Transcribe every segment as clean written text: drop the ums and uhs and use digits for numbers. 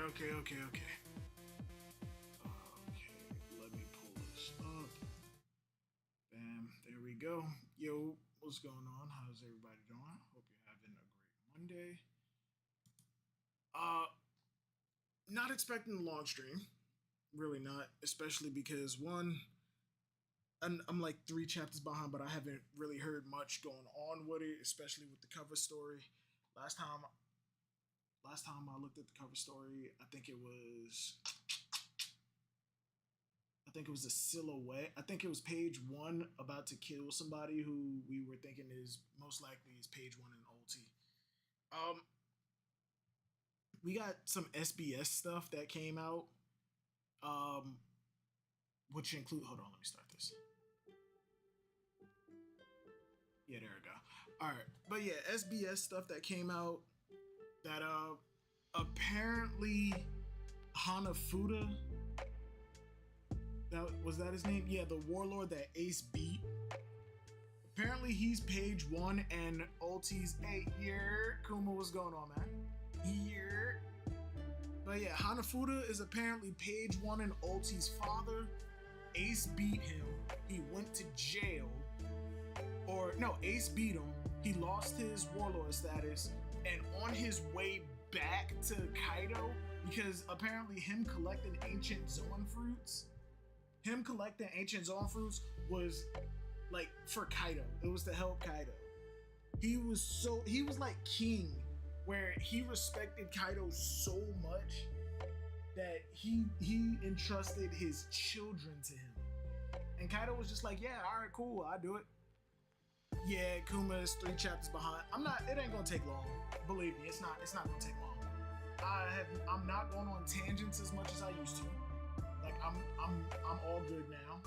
Okay. Okay, let me pull this up. Bam, there we go. Yo, what's going on? How's everybody doing? Hope you're having a great Monday. Uh, Not expecting a long stream. Really not, especially because one, I'm like 3 chapters behind, but I haven't really heard much going on with it, especially with the cover story. Last time I looked at the cover story, I think it was a silhouette. I think it was page 1 about to kill somebody who we were thinking is most likely is page 1 in OT. We got some SBS stuff that came out, which include. Hold on, let me start this. Yeah, there we go. All right, but yeah, SBS stuff that came out that apparently Hanafuda. Was that his name? Yeah, the warlord that Ace beat. Apparently he's page 1 and Ulti's 8-year. Kuma, what's going on, man? Year. But yeah, Hanafuda is apparently page 1 and Ulti's father. Ace beat him. He went to jail. Or no, Ace beat him. He lost his warlord status. And on his way back to Kaido, because apparently him collecting ancient Zoan fruits was like for Kaido. It was to help Kaido. He was like king, where he respected Kaido so much that he entrusted his children to him. And Kaido was just like, yeah, all right, cool, I'll do it. Yeah, Kuma is 3 chapters behind. It ain't gonna take long. Believe me, it's not gonna take long. I'm not going on tangents as much as I used to. Like I'm all good now.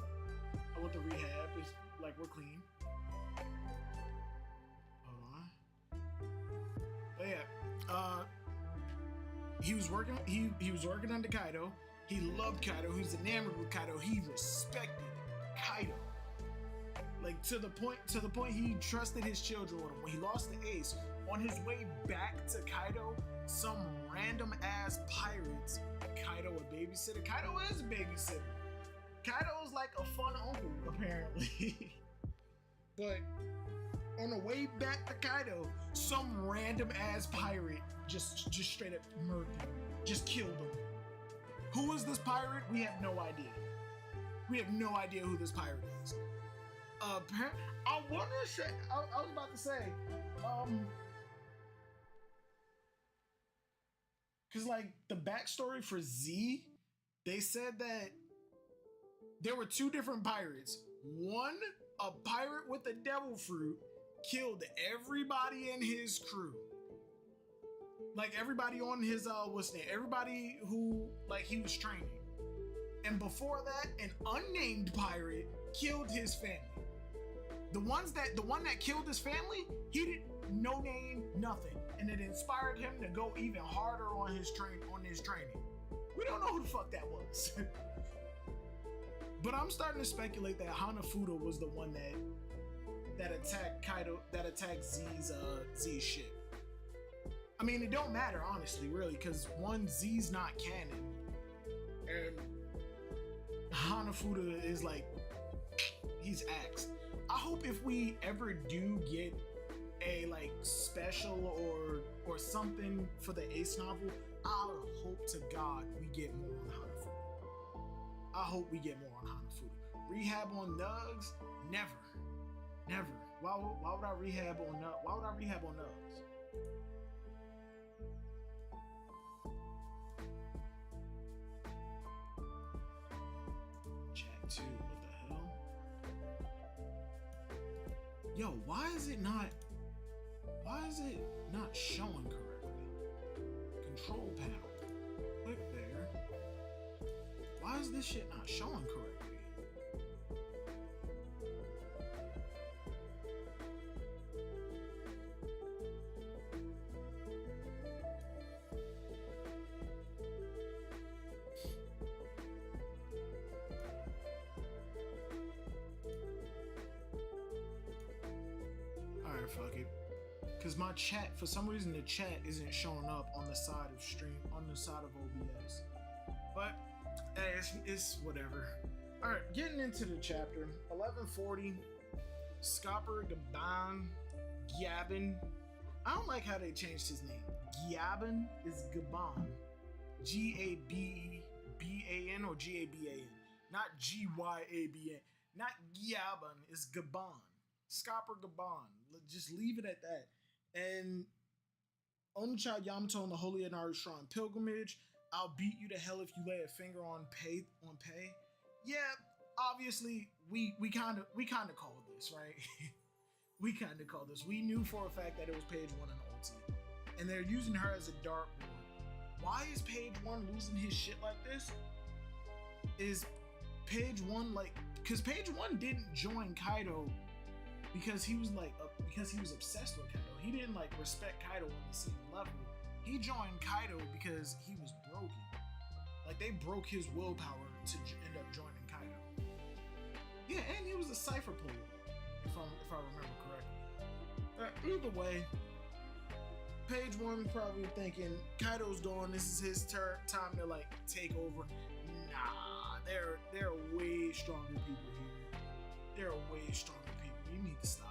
I went to rehab. It's like we're clean. Hold on. But yeah, he was working. He was working under Kaido. He loved Kaido. He was enamored with Kaido. He respected Kaido. Like to the point he trusted his children with him. When he lost the Ace, on his way back to Kaido, some random ass pirates. Kaido a babysitter. Kaido is a babysitter. Kaido's like a fun uncle, apparently. But on the way back to Kaido, some random ass pirate just straight up murdered him. Just killed him. Who is this pirate? We have no idea. We have no idea who this pirate is. I was about to say, because like the backstory for Z, they said that there were 2 different pirates. One, a pirate with the devil fruit, killed everybody in his crew. Like everybody on his everybody who like he was training. And before that, an unnamed pirate killed his family. The one that killed his family, he didn't no name, nothing. And it inspired him to go even harder on his training. We don't know who the fuck that was. But I'm starting to speculate that Hanafuda was the one that attacked Kaido, that attacked Z's ship. I mean, it don't matter, honestly, really, because one, Z's not canon. And Hanafuda is like, he's axed. I hope if we ever do get a like special or something for the Ace novel, I hope to God we get more on Hanafuda. I hope we get more on Hanafuda. Rehab on Nugs? Never. Why would I rehab on Nugs? Why would I rehab on Nugs? Chat 2, what the hell? Yo, why is it not showing correctly? Control panel. Click there. Why is this shit not showing correctly? Alright, fuck it. Because my chat, for some reason the chat isn't showing up on the side of stream, on the side of OBS. But hey, it's whatever. All right, getting into the chapter. 1140. Scopper Gaban Gabin. I don't like how they changed his name. Gabin is Gaban. Gaban or Gaban. Not Gyaban. Not Gabin, it's Gaban. Scopper Gaban. Just leave it at that. And Onichan Yamato on the Holy Inari Shrine Pilgrimage. I'll beat you to hell if you lay a finger on pay. Yeah, obviously we kind of called this, right? We kind of called this. We knew for a fact that it was page 1 in OT, and they're using her as a dartboard. Why is page 1 losing his shit like this? Is page 1 like? Because page 1 didn't join Kaido because he was like because he was obsessed with Kaido. He didn't like respect Kaido on the same level. He joined Kaido because he was broken. Like they broke his willpower to end up joining Kaido. Yeah, and he was a cipher player, if I remember correctly. Either way, page 1 probably thinking Kaido's gone. This is his time to like take over. Nah, there are way stronger people here. There are way stronger people. You need to stop.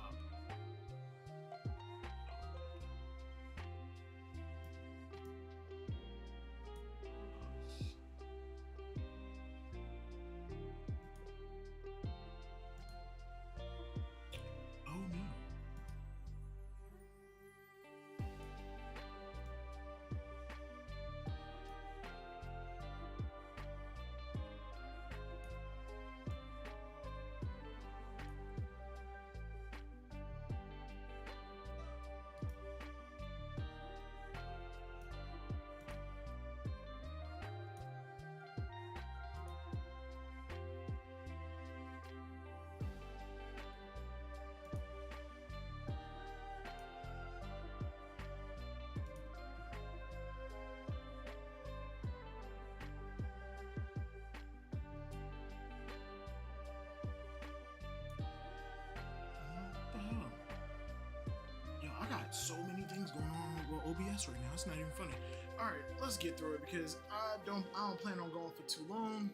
So many things going on with OBS right now. It's not even funny. All right, let's get through it because I don't plan on going for too long.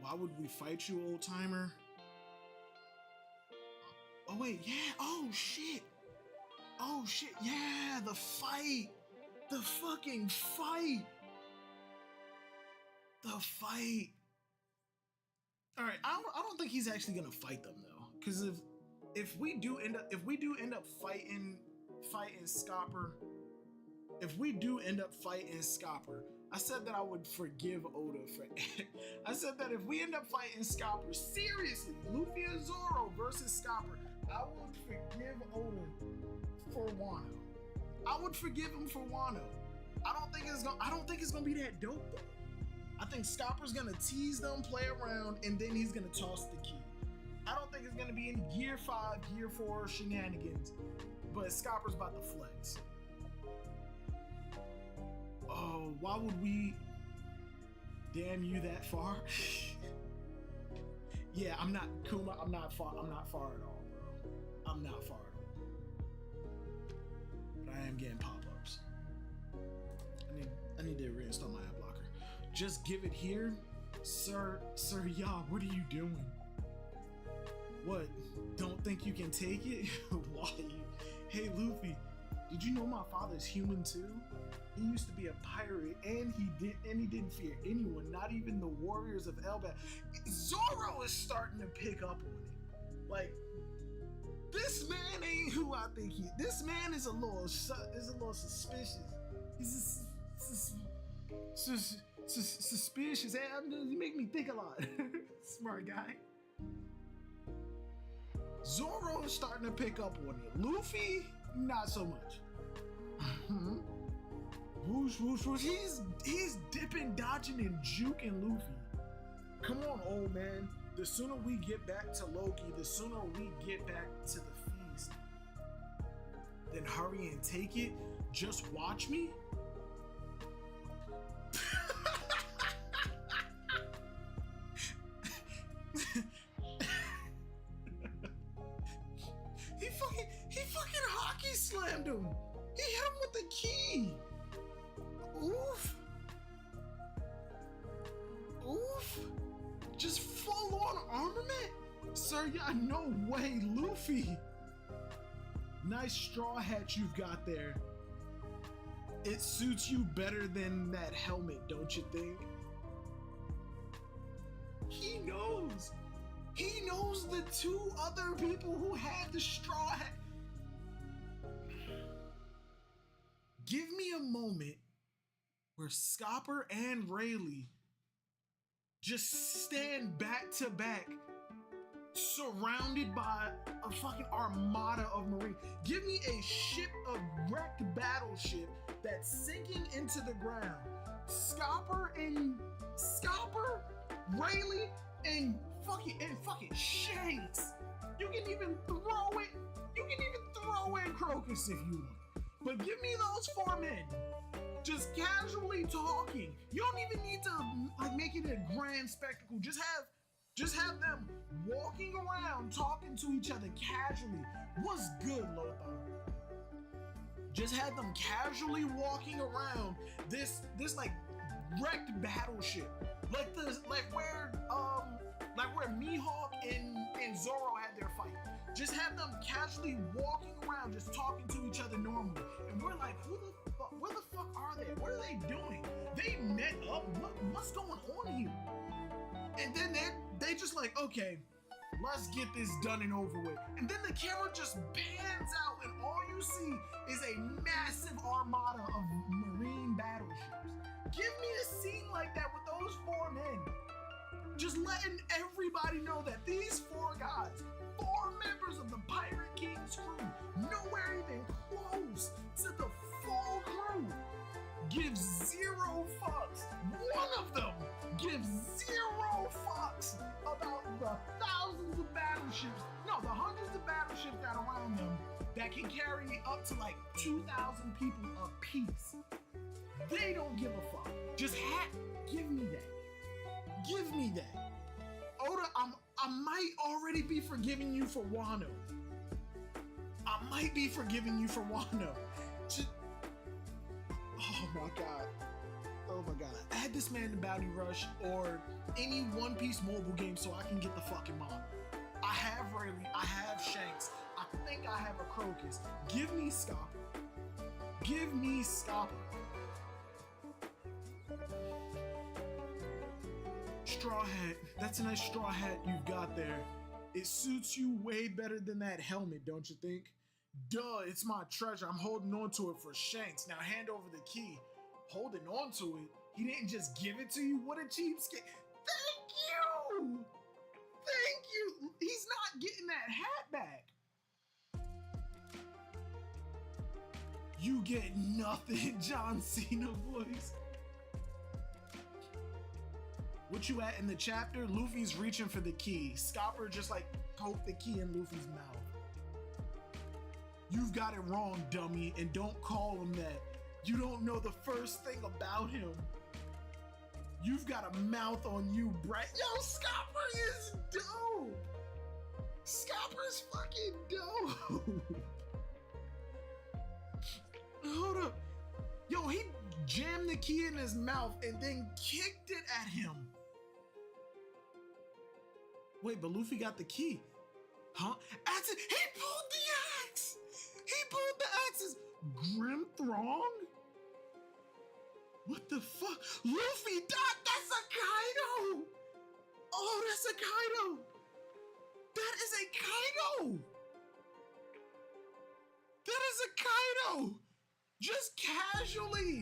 Why would we fight you, old timer? Oh wait, yeah. Oh shit. Oh shit. Yeah, the fight. The fucking fight. The fight. All right, I don't think he's actually gonna fight them though, because if we do end up fighting Scopper, I said that I would forgive Oda for I said that if we end up fighting Scopper, seriously, Luffy and Zoro versus Scopper, I would forgive Oda for Wano. I would forgive him for Wano. I don't think it's gonna be that dope though. I think Scopper's gonna tease them, play around, and then he's gonna toss the key. I don't think it's gonna be any Gear 5, Gear 4 shenanigans, but Scopper's about to flex. Oh, why would we damn you that far? Yeah, I'm not Kuma. I'm not far at all, bro. I'm not far at all. But I am getting pop-ups. I need to reinstall my ad blocker. Just give it here, sir. Yeah, what are you doing? What? Don't think you can take it? Why? Hey, Luffy, did you know my father's human too? He used to be a pirate, and he didn't fear anyone, not even the warriors of Elbaf. Zoro is starting to pick up on it. Like, this man ain't who I think he. This man is a little suspicious. He's suspicious. Hey, you make me think a lot. Smart guy. Zoro is starting to pick up on it. Luffy, not so much. Whoosh, whoosh, whoosh. He's dipping, dodging, and juking Luffy. Come on, old man. The sooner we get back to Loki, the sooner we get back to the feast. Then hurry and take it. Just watch me. He fucking hockey slammed him. He hit him with the key. sir, yeah, no way, Luffy. Nice straw hat you've got there. It suits you better than that helmet, don't you think? He knows. He knows the two other people who had the straw hat. Give me a moment where Scopper and Rayleigh just stand back to back, surrounded by a fucking armada of Marines. Give me a ship, a wrecked battleship that's sinking into the ground. Scopper, Rayleigh, and fucking Shanks. You can even throw in Crocus if you want. But give me those four men just casually talking. You don't even need to like make it a grand spectacle. Just have them walking around talking to each other casually. What's good, Lothar? Just had them casually walking around this like wrecked battleship. Like where Mihawk and Zoro had their fight. Just have them casually walking around, just talking to each other normally. And we're like, where the fuck are they? What are they doing? They met up? What's going on here? And then they just like, okay, let's get this done and over with. And then the camera just pans out and all you see is a massive armada of Marine battleships. Give me a scene like that with those four men. Just letting everybody know that these four guys, four members of the Pirate King's crew, nowhere even close to the full crew, give zero fucks. One of them gives zero fucks about the thousands of battleships, no, the hundreds of battleships that are around them that can carry up to like 2,000 people apiece. They don't give a fuck. Just give me that. Give me that. Oda, I might already be forgiving you for Wano. I might be forgiving you for Wano. Oh my god. Oh my god. Add this man to Bounty Rush or any One Piece mobile game so I can get the fucking model. I have Rayleigh, I have Shanks, I think I have a Crocus. Give me Scopper. Give me Scopper. Straw hat. That's a nice straw hat you've got there. It suits you way better than that helmet, don't you think? Duh, it's my treasure. I'm holding on to it for Shanks. Now hand over the key. Holding on to it? He didn't just give it to you? What a cheapskate. Thank you! Thank you! He's not getting that hat back. You get nothing, John Cena voice. What you at in the chapter? Luffy's reaching for the key. Scopper just like poked the key in Luffy's mouth. You've got it wrong, dummy, and don't call him that. You don't know the first thing about him. You've got a mouth on you, Brett. Yo, Scopper is dope. Scopper's fucking dope. Hold up. Yo, he jammed the key in his mouth and then kicked it at him. Wait, but Luffy got the key. Huh? He pulled the axe! He pulled the axes! Grim Throng? What the fuck? Luffy, that's a Kaido! Oh, that's a Kaido! That is a Kaido! That is a Kaido! Just casually!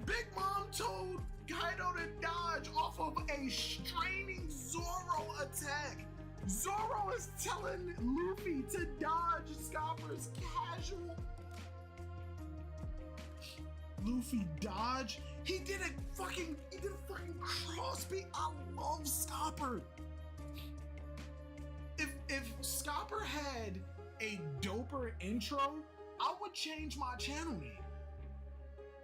Big Mom told Kaido to dodge off of a straining Zoro attack. Zoro is telling Luffy to dodge Scopper's casual. Luffy dodge? He did a fucking crossbeat. I love Scopper. If Scopper had a doper intro, I would change my channel name.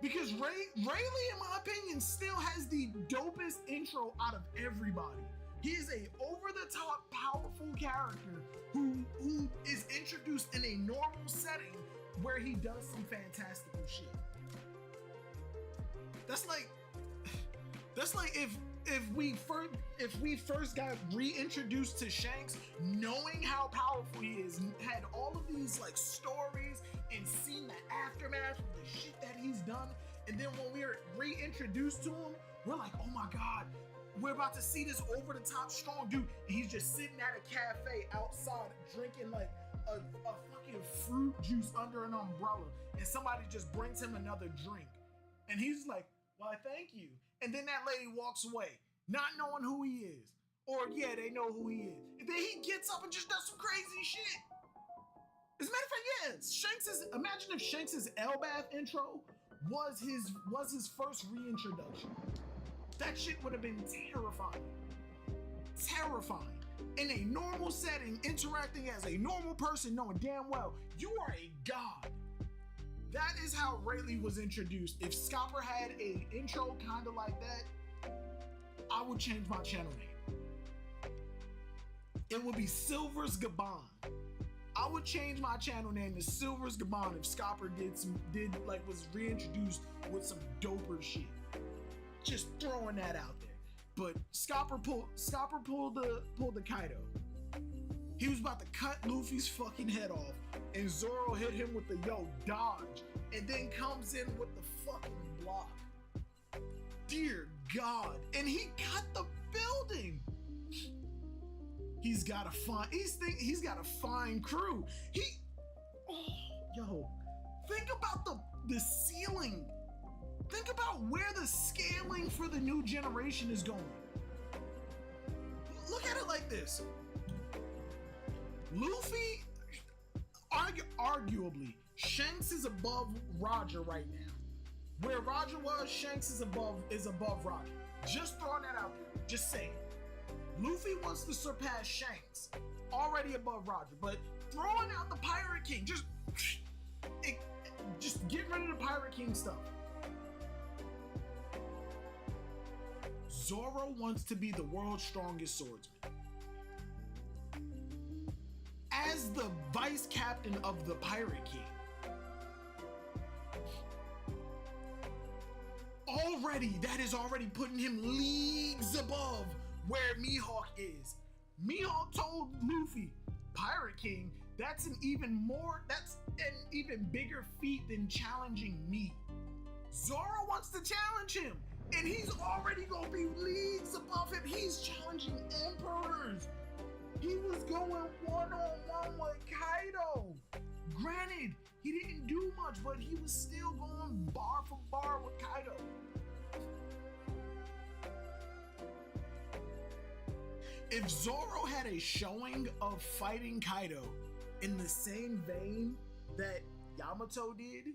Because Rayleigh, in my opinion, still has the dopest intro out of everybody. He is a over-the-top, powerful character who is introduced in a normal setting where he does some fantastical shit. That's like if if we first got reintroduced to Shanks, knowing how powerful he is, had all of these like stories and seen the aftermath of the shit that he's done, and then when we are reintroduced to him, we're like, oh my god, we're about to see this over the top strong dude, and he's just sitting at a cafe outside drinking like a fucking fruit juice under an umbrella, and somebody just brings him another drink, and he's like, why, thank you. And then that lady walks away, not knowing who he is. Or yeah, they know who he is. And then he gets up and just does some crazy shit. As a matter of fact, yeah, imagine if Shanks's Elbath intro was his first reintroduction. That shit would have been terrifying. Terrifying. In a normal setting, interacting as a normal person, knowing damn well you are a god. That is how Rayleigh was introduced. If Scopper had an intro kind of like that, I would change my channel name. It would be Silver's Gabon. I would change my channel name to Silver's Gabon if Scopper was reintroduced with some doper shit. Just throwing that out there. But Scopper pulled the Kaido. He was about to cut Luffy's fucking head off, and Zoro hit him with the dodge, and then comes in with the fucking block. Dear God. And he cut the building. He's got a fine crew. Think about the ceiling. Think about where the scaling for the new generation is going. Look at it like this. Luffy, arguably, Shanks is above Roger right now. Where Roger was, Shanks is above Roger. Just throwing that out there. Just saying. Luffy wants to surpass Shanks, already above Roger, but throwing out the Pirate King, just get rid of the Pirate King stuff. Zoro wants to be the world's strongest swordsman. As the vice captain of the Pirate King. That is already putting him leagues above where Mihawk is. Mihawk told Luffy, Pirate King, that's an even bigger feat than challenging me. Zoro wants to challenge him, and he's already gonna be leagues above him. He's challenging emperors. He was going one-on-one with Kaido. Granted, he didn't do much, but he was still going bar for bar with Kaido. If Zoro had a showing of fighting Kaido in the same vein that Yamato did,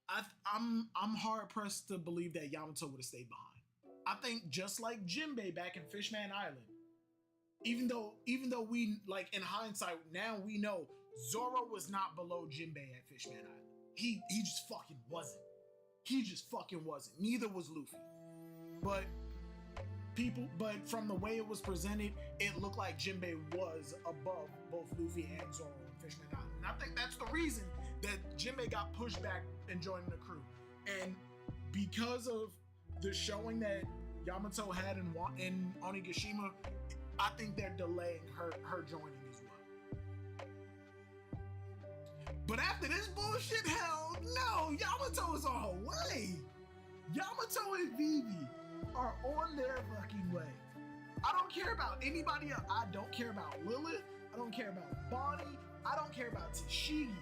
I'm hard pressed to believe that Yamato would have stayed behind. I think just like Jinbei back in Fishman Island, even though we, like, in hindsight now we know Zoro was not below Jinbei at Fishman Island. He just fucking wasn't. Neither was Luffy. But from the way it was presented, it looked like Jinbei was above both Luffy and Zoro on Fishman Island. And I think that's the reason that Jinbei got pushed back and joining the crew. And because of the showing that Yamato had in Onigashima, I think they're delaying her joining as well. But after this bullshit, hell no, Yamato is on her way. Yamato and Vivi are on their fucking way. I don't care about anybody else. I don't care about Lilith. I don't care about Bonnie. I don't care about Tashigi.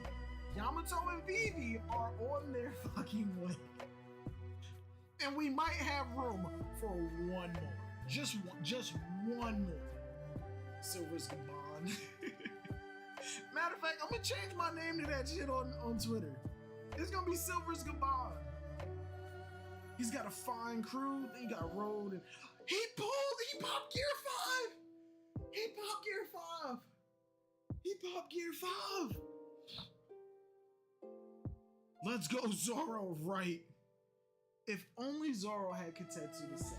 Yamato and Vivi are on their fucking way. And we might have room for one more. Just one more. Silver's Gabon. Matter of fact, I'm gonna change my name to that shit on Twitter. It's gonna be Silver's Gabon. He's got a fine crew. He got Road, and he popped Gear 5. He popped Gear 5. Let's go, Zoro, right? If only Zoro had Kotetsu to say.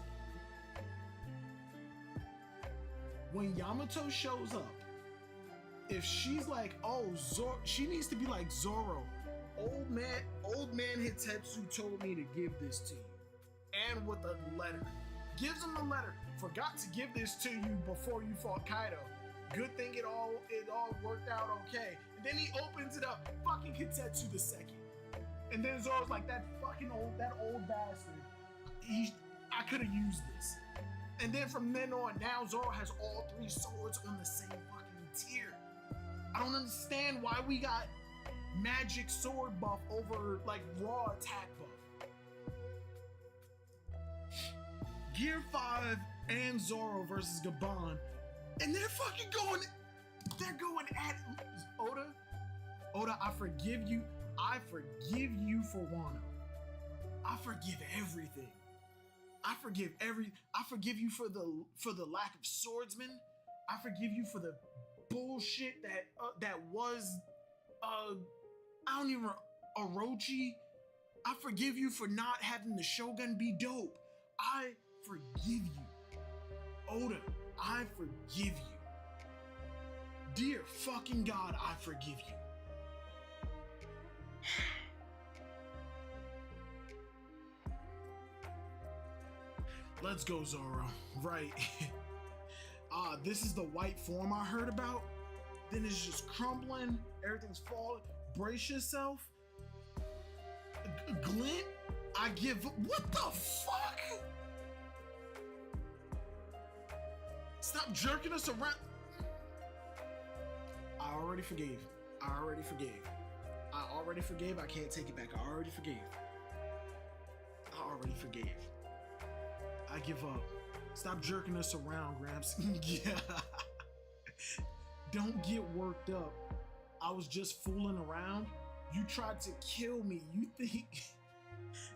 When Yamato shows up, if she's like, oh, Zoro, she needs to be like, Zoro, old man Hitetsu told me to give this to you. And with a letter Gives him the letter. Forgot to give this to you before you fought Kaido. Good thing it all worked out okay. And then he opens it up. Fucking Kitetsu the second. And then Zoro's like, that old bastard. I could have used this. And then from then on, now Zoro has all 3 swords on the same fucking tier. I don't understand why we got magic sword buff over like raw attack buff. Gear 5 and Zoro versus Gaban, and they're going at Oda, I forgive you. I forgive you for Wano. I forgive everything. I forgive you for the lack of swordsmen. I forgive you for the bullshit that was Orochi. I forgive you for not having the Shogun be dope. I forgive you. Oda, I forgive you. Dear fucking God, I forgive you. Let's go, Zoro. Right. This is the white form I heard about. Then it's just crumbling. Everything's falling. Brace yourself. Glint, I give... What the fuck? Stop jerking us around. I already forgave. I can't take it back. I already forgave. I give up. Stop jerking us around, Gramps. Yeah. Don't get worked up. I was just fooling around. You tried to kill me.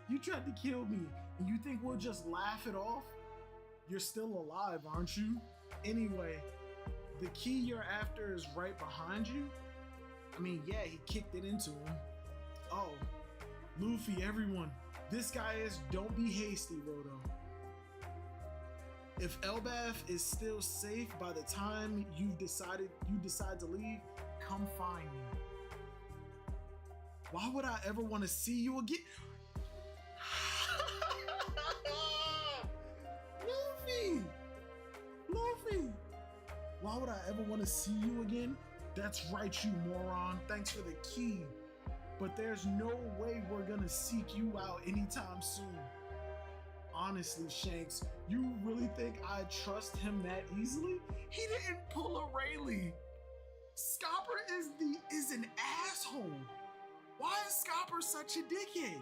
You tried to kill me. And you think we'll just laugh it off? You're still alive, aren't you? Anyway, the key you're after is right behind you. I mean, yeah, he kicked it into him. Oh, Luffy, everyone. This guy is, don't be hasty, Roto. If Elbaf is still safe by the time you decide to leave, come find me. Why would I ever want to see you again? Luffy! Why would I ever want to see you again? That's right, you moron. Thanks for the key. But there's no way we're gonna seek you out anytime soon. Honestly, Shanks, you really think I trust him that easily? He didn't pull a Rayleigh. Scopper is an asshole. Why is Scopper such a dickhead?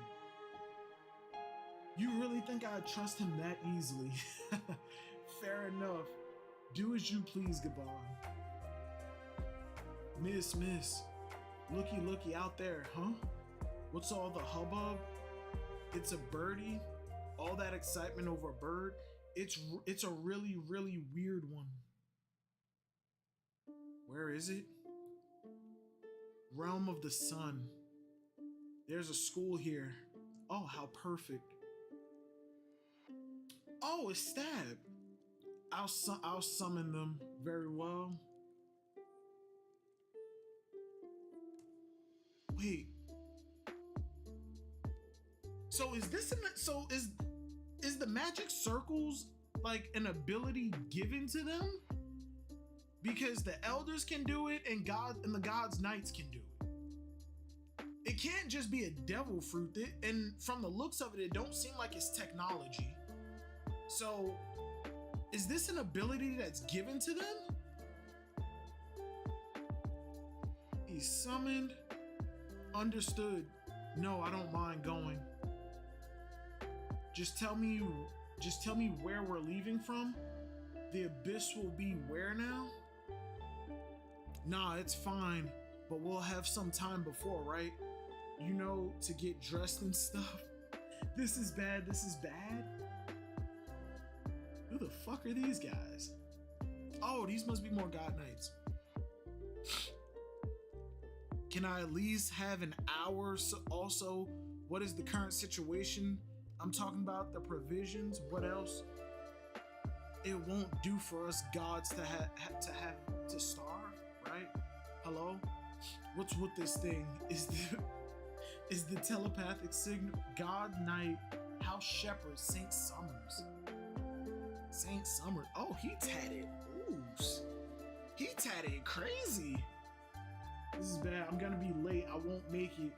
You really think I trust him that easily? Fair enough. Do as you please, Gabon. Miss, looky out there, huh? What's all the hubbub? It's a birdie? All that excitement over a bird? It's a really, really weird one. Where is it? Realm of the Sun. There's a school here. Oh, how perfect. Oh, it's Stab. I'll summon them very well. Wait. So is this is the magic circles like an ability given to them? Because the elders can do it and the gods knights can do it. It can't just be a devil fruit. And from the looks of it, it don't seem like it's technology. So is this an ability that's given to them? He's summoned. Understood. No, I don't mind going. Just tell me where we're leaving from. The abyss will be where now? Nah, it's fine, but we'll have some time before, right? You know, to get dressed and stuff. This is bad. Who the fuck are these guys? Oh, these must be more God Knights. Can I at least have an hour? So also, what is the current situation? I'm talking about the provisions. What else? It won't do for us gods to have to starve, right? Hello? What's with this thing? Is the telepathic signal God Knight House Shepherd Saint Summers? Saint Summers. Oh, he tatted. Ooh. He tatted crazy. This is bad. I'm gonna be late. I won't make it.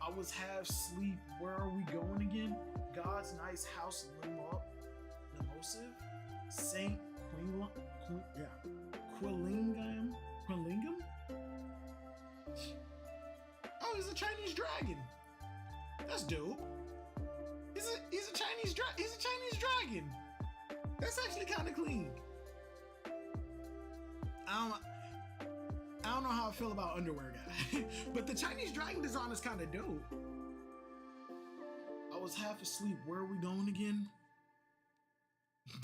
I was half asleep. Where are we going again? God's nice house, Limosive? Saint Quillingham? Oh, he's a Chinese dragon. That's dope. He's a Chinese dragon. That's actually kind of clean. I don't know how I feel about underwear guy, but the Chinese dragon design is kind of dope. I was half asleep. Where are we going again?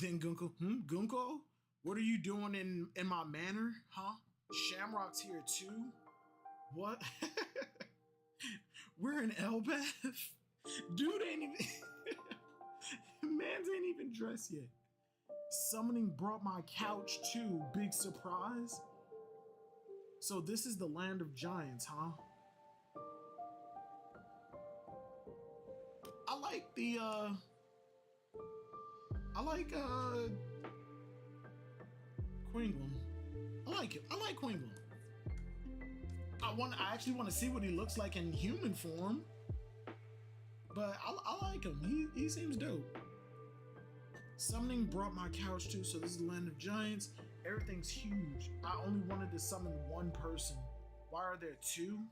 Then Gunko, Gunko, what are you doing in my manor, huh? Shamrock's here too. What? We're in Elbath. Dude ain't even. Mans ain't even dressed yet. Summoning brought my couch too. Big surprise. So this is the land of giants, huh? I like Quinglum. I like it. I like Quinglum. I actually want to see what he looks like in human form. But I like him. He seems dope. Summoning brought my couch too, so this is the land of giants. Everything's huge. I only wanted to summon one person. Why are there two?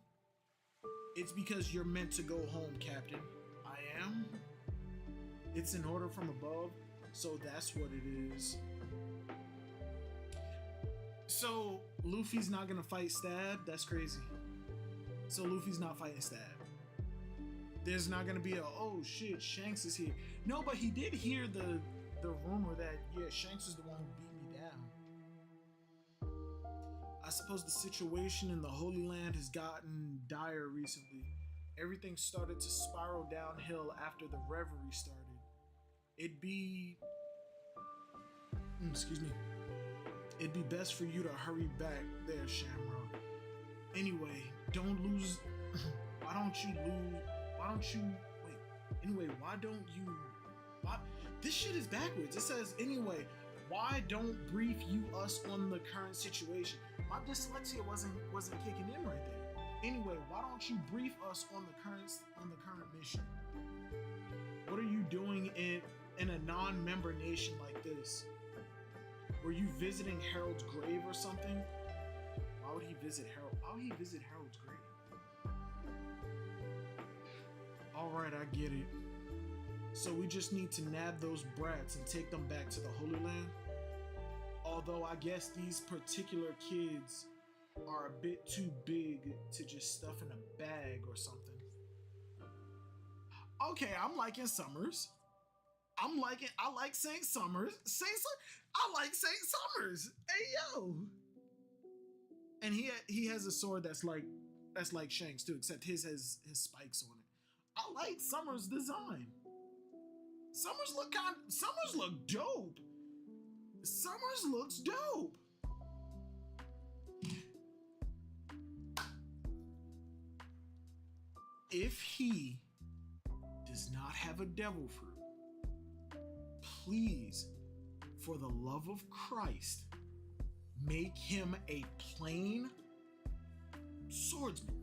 It's because you're meant to go home, Captain. I am? It's an order from above, so that's what it is. So, Luffy's not gonna fight Stab? That's crazy. So Luffy's not fighting Stab. There's not gonna be a, oh shit, Shanks is here. No, but he did hear the rumor that, yeah, Shanks is the one who beat me down. I suppose the situation in the Holy Land has gotten dire recently. Everything started to spiral downhill after the reverie started. It'd be best for you to hurry back there, Shamrock. Anyway, this shit is backwards. It says, anyway, why don't brief you us on the current situation? My dyslexia wasn't kicking in right there. Anyway, why don't you brief us on the current mission? What are you doing in a non-member nation like this? Were you visiting Harold's grave or something? Why would he visit Harold? Why would he visit Harold's grave? Alright, I get it. So we just need to nab those brats and take them back to the Holy Land? Although I guess these particular kids are a bit too big to just stuff in a bag or something. Okay, I'm liking Summers. I like Saint Summers. I like Saint Summers. Hey yo. And he has a sword that's like Shanks too, except his has spikes on it. I like Summers' design. Summers look dope. Summers looks dope. If he does not have a devil fruit, please, for the love of Christ, make him a plain swordsman.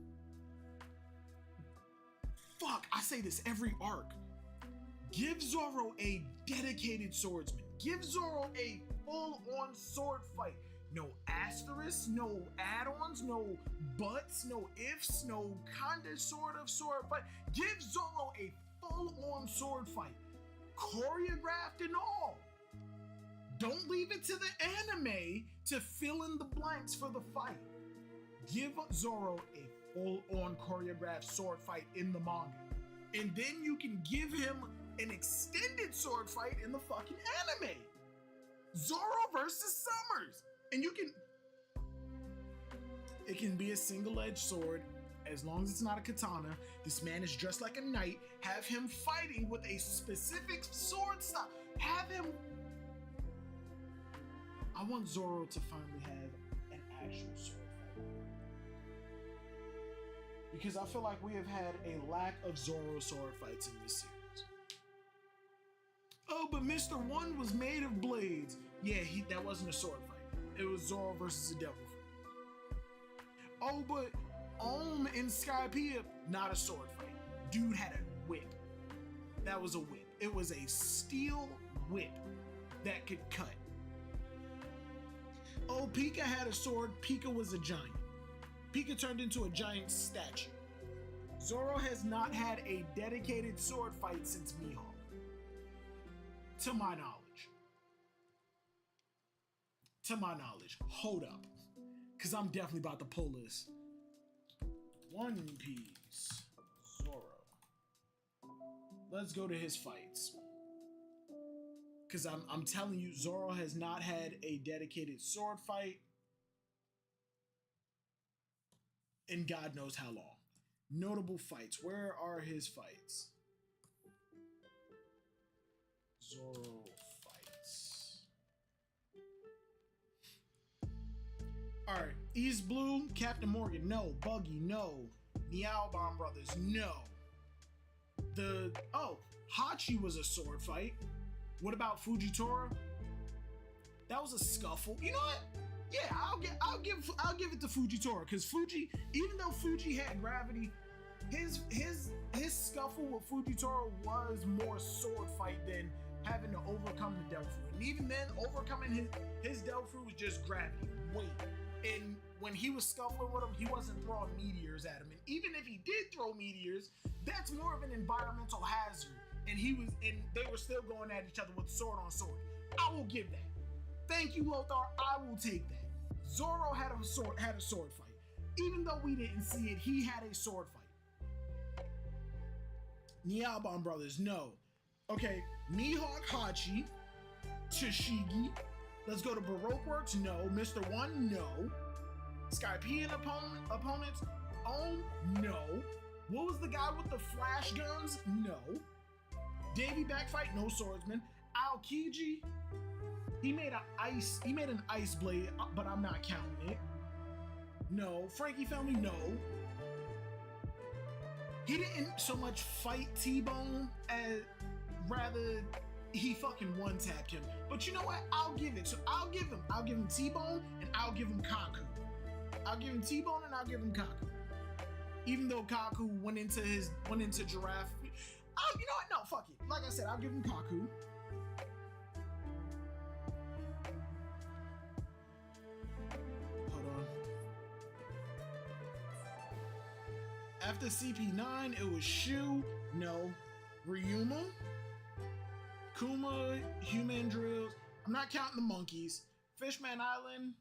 Fuck, I say this every arc. Give Zoro a dedicated swordsman. Give Zoro a full-on sword fight. No asterisks, no add-ons, no buts, no ifs, no kinda sort of sword fight. Give Zoro a full-on sword fight. Choreographed and all. Don't leave it to the anime to fill in the blanks for the fight. Give Zoro a full-on choreographed sword fight in the manga. And then you can give him an extended sword fight in the fucking anime. Zoro versus Summers. And it can be a single-edged sword as long as it's not a katana. This man is dressed like a knight. Have him fighting with a specific sword style. Have him. I want Zoro to finally have an actual sword fight. Because I feel like we have had a lack of Zoro sword fights in this series. Oh, but but Mr. One was made of blades. Yeah, that wasn't a sword fight. It was Zoro versus a devil fruit. Oh, but in Skypiea, not a sword fight. Dude had a whip. That was a whip. It was a steel whip that could cut. Oh, Pika had a sword. Pika was a giant. Pika turned into a giant statue. Zoro has not had a dedicated sword fight since Mihawk, to my knowledge. To my knowledge. Hold up, because I'm definitely about to pull this. One Piece Zoro. Let's go to his fights. Because I'm telling you, Zoro has not had a dedicated sword fight in God knows how long. Notable fights. Where are his fights? Zoro fights. Alright. East Blue, Captain Morgan, no. Buggy, no. Meowbomb Brothers, no. Hachi was a sword fight. What about Fujitora? That was a scuffle. You know what? Yeah, I'll give it to Fujitora, because Fuji, even though Fuji had gravity, his scuffle with Fujitora was more sword fight than having to overcome the Devil Fruit. And even then, overcoming his Devil Fruit was just gravity, weight. And when he was scuffling with him, he wasn't throwing meteors at him. And even if he did throw meteors, that's more of an environmental hazard. And they were still going at each other with sword on sword. I will give that. Thank you, Lothar. I will take that. Zoro had a sword fight. Even though we didn't see it, he had a sword fight. Meowbomb Brothers, no. Okay, Mihawk Hachi, Tashigi. Let's go to Baroque Works, no. Mr. One, no. Skypiean opponents, no. What was the guy with the flash guns? No. Davy backfight, no swordsman. Aokiji, he made an ice blade, but I'm not counting it. No. Frankie Family, no. He didn't so much fight T-Bone as rather he fucking one-tapped him. But you know what? I'll give it. So I'll give him T-Bone and I'll give him Kaku. I'll give him T-Bone and I'll give him Kaku. Even though Kaku went into Giraffe. You know what? No, fuck it. Like I said, I'll give him Kaku. Hold on. After CP9, it was Shu, no. Ryuma, Kuma, Human Drills. I'm not counting the monkeys. Fishman Island,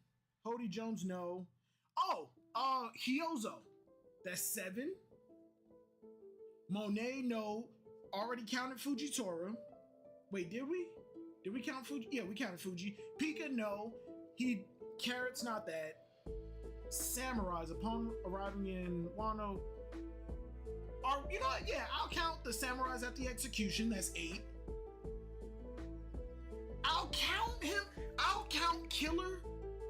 Hody Jones, no. Hyozo. That's 7. Monet, no. Already counted Fujitora. Wait, did we? Did we count Fuji? Yeah, we counted Fuji. Pika, no. Carrot's not that. Samurais, upon arriving in Wano. You know what? Yeah, I'll count the samurais at the execution. That's 8. I'll count him. I'll count Killer.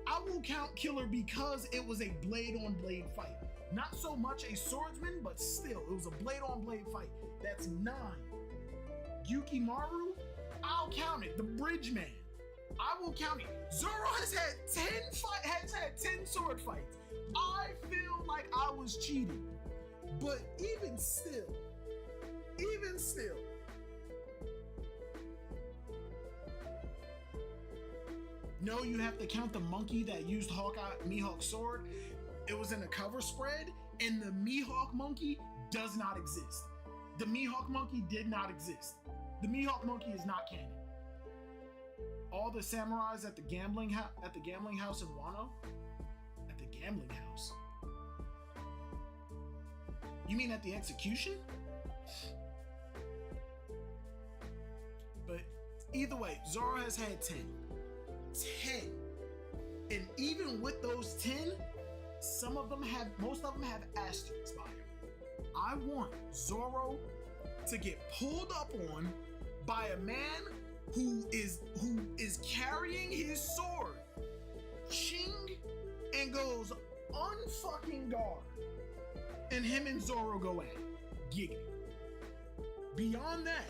I will count Killer because it was a blade-on-blade fight. Not so much a swordsman, but still, it was a blade-on-blade fight. That's 9. Yukimaru, I'll count it. The Bridgeman, I will count it. Zoro has had 10 sword fights. I feel like I was cheating. But even still, no, you have to count the monkey that used Mihawk's sword. It was in a cover spread, and the Mihawk monkey does not exist. The Mihawk monkey did not exist. The Mihawk monkey is not canon. All the samurais at the gambling house in Wano? At the gambling house? You mean at the execution? But either way, Zoro has had 10. 10. And even with those 10, most of them have asterisks by them. I want Zoro to get pulled up on by a man who is carrying his sword, ching, and goes unfucking guard. And him and Zoro go at it. Giggity. Beyond that,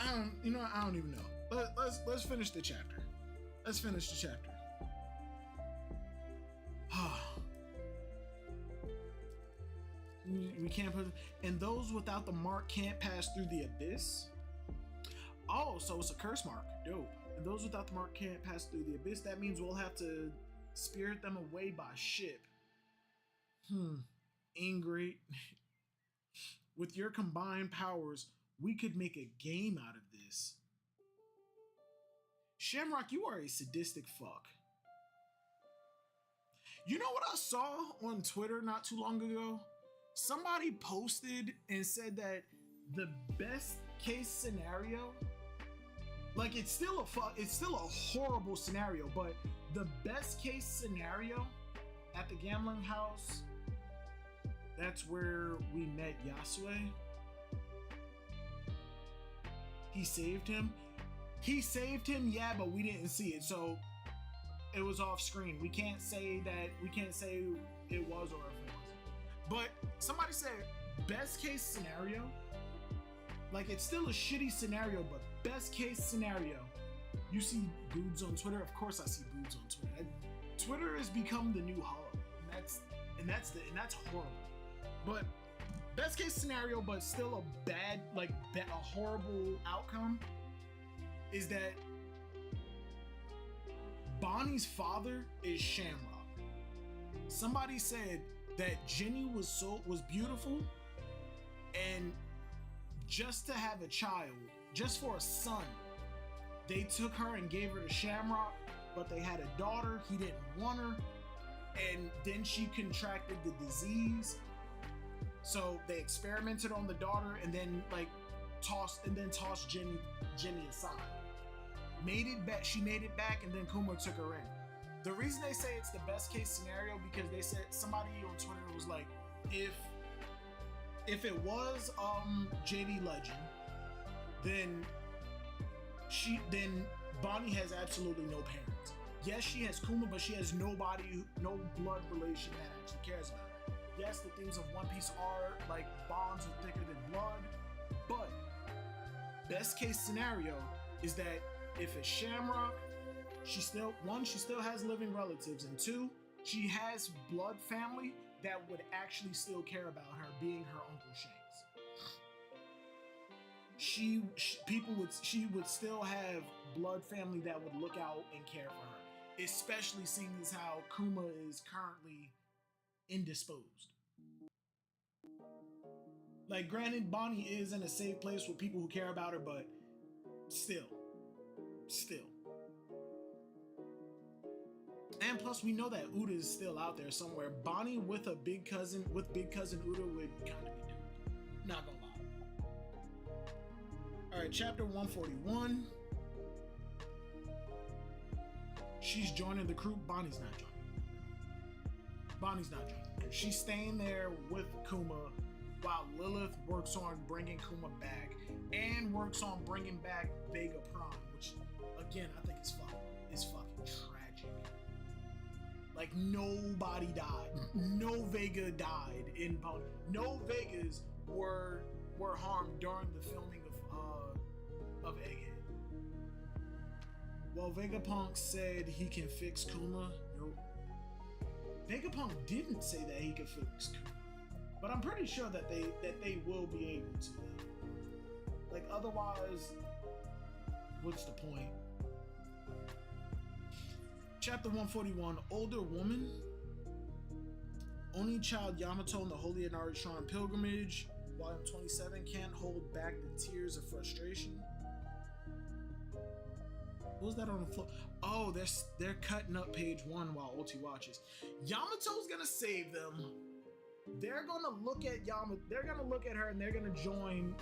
I don't even know. Let's finish the chapter. Let's finish the chapter. We can't put, and those without the mark can't pass through the abyss. Oh, so it's a curse mark. Dope. And those without the mark can't pass through the abyss. That means we'll have to spirit them away by ship. Ingrate. With your combined powers, we could make a game out of this. Shamrock, you are a sadistic fuck. You know what I saw on Twitter not too long ago? Somebody posted and said that the best case scenario, like it's still a horrible scenario, but the best case scenario at the gambling house, that's where we met Yasue. He saved him. Yeah, but we didn't see it, so it was off screen. We can't say it was or if it wasn't. But somebody said best case scenario, like it's still a shitty scenario, but best case scenario, you see boobs on Twitter. Of course I see boobs on Twitter. Twitter has become the new hub, and that's horrible. But best case scenario, but still a horrible outcome, is that Bonnie's father is Shamrock. Somebody said that Jenny was beautiful, and just to have a child, just for a son, they took her and gave her to Shamrock, but they had a daughter. He didn't want her, and then she contracted the disease. So they experimented on the daughter, and then tossed Jenny aside. She made it back, and then Kuma took her in. The reason they say it's the best case scenario, because they said, somebody on Twitter was like, if it was JD Legend, then Bonnie has absolutely no parents. Yes, she has Kuma, but she has no blood relation that actually cares about her. Yes, the things of One Piece are like bonds are thicker than blood, but best case scenario is that if it's Shamrock, she still has living relatives, and two, she has blood family that would actually still care about her, being her Uncle Shanks. She would still have blood family that would look out and care for her, especially seeing as how Kuma is currently indisposed. Like, granted, Bonnie is in a safe place with people who care about her, but still. And plus, we know that Uda is still out there somewhere. Bonnie with Big Cousin Uda would kind of be dope. Not gonna lie. Alright, chapter 141. She's joining the crew. Bonnie's not joining. She's staying there with Kuma while Lilith works on bringing Kuma back and works on bringing back Vega Prime, which, again, I think is fucking tragic. Like, nobody died. No Vega died in Pony. No Vegas were harmed during the filming of Egghead. Well, Vegapunk said he can fix Kuma. Nope. Vegapunk didn't say that he could fix Kuma, but I'm pretty sure that they will be able to. Like, otherwise, what's the point? Chapter 141, Older Woman. Only child Yamato in the Holy Inari Shrine Pilgrimage. Volume 27, can't hold back the tears of frustration. What was that on the floor? Oh, they're cutting up page 1 while Oti watches. Yamato's gonna save them. They're gonna look at They're gonna look at her, and they're gonna join.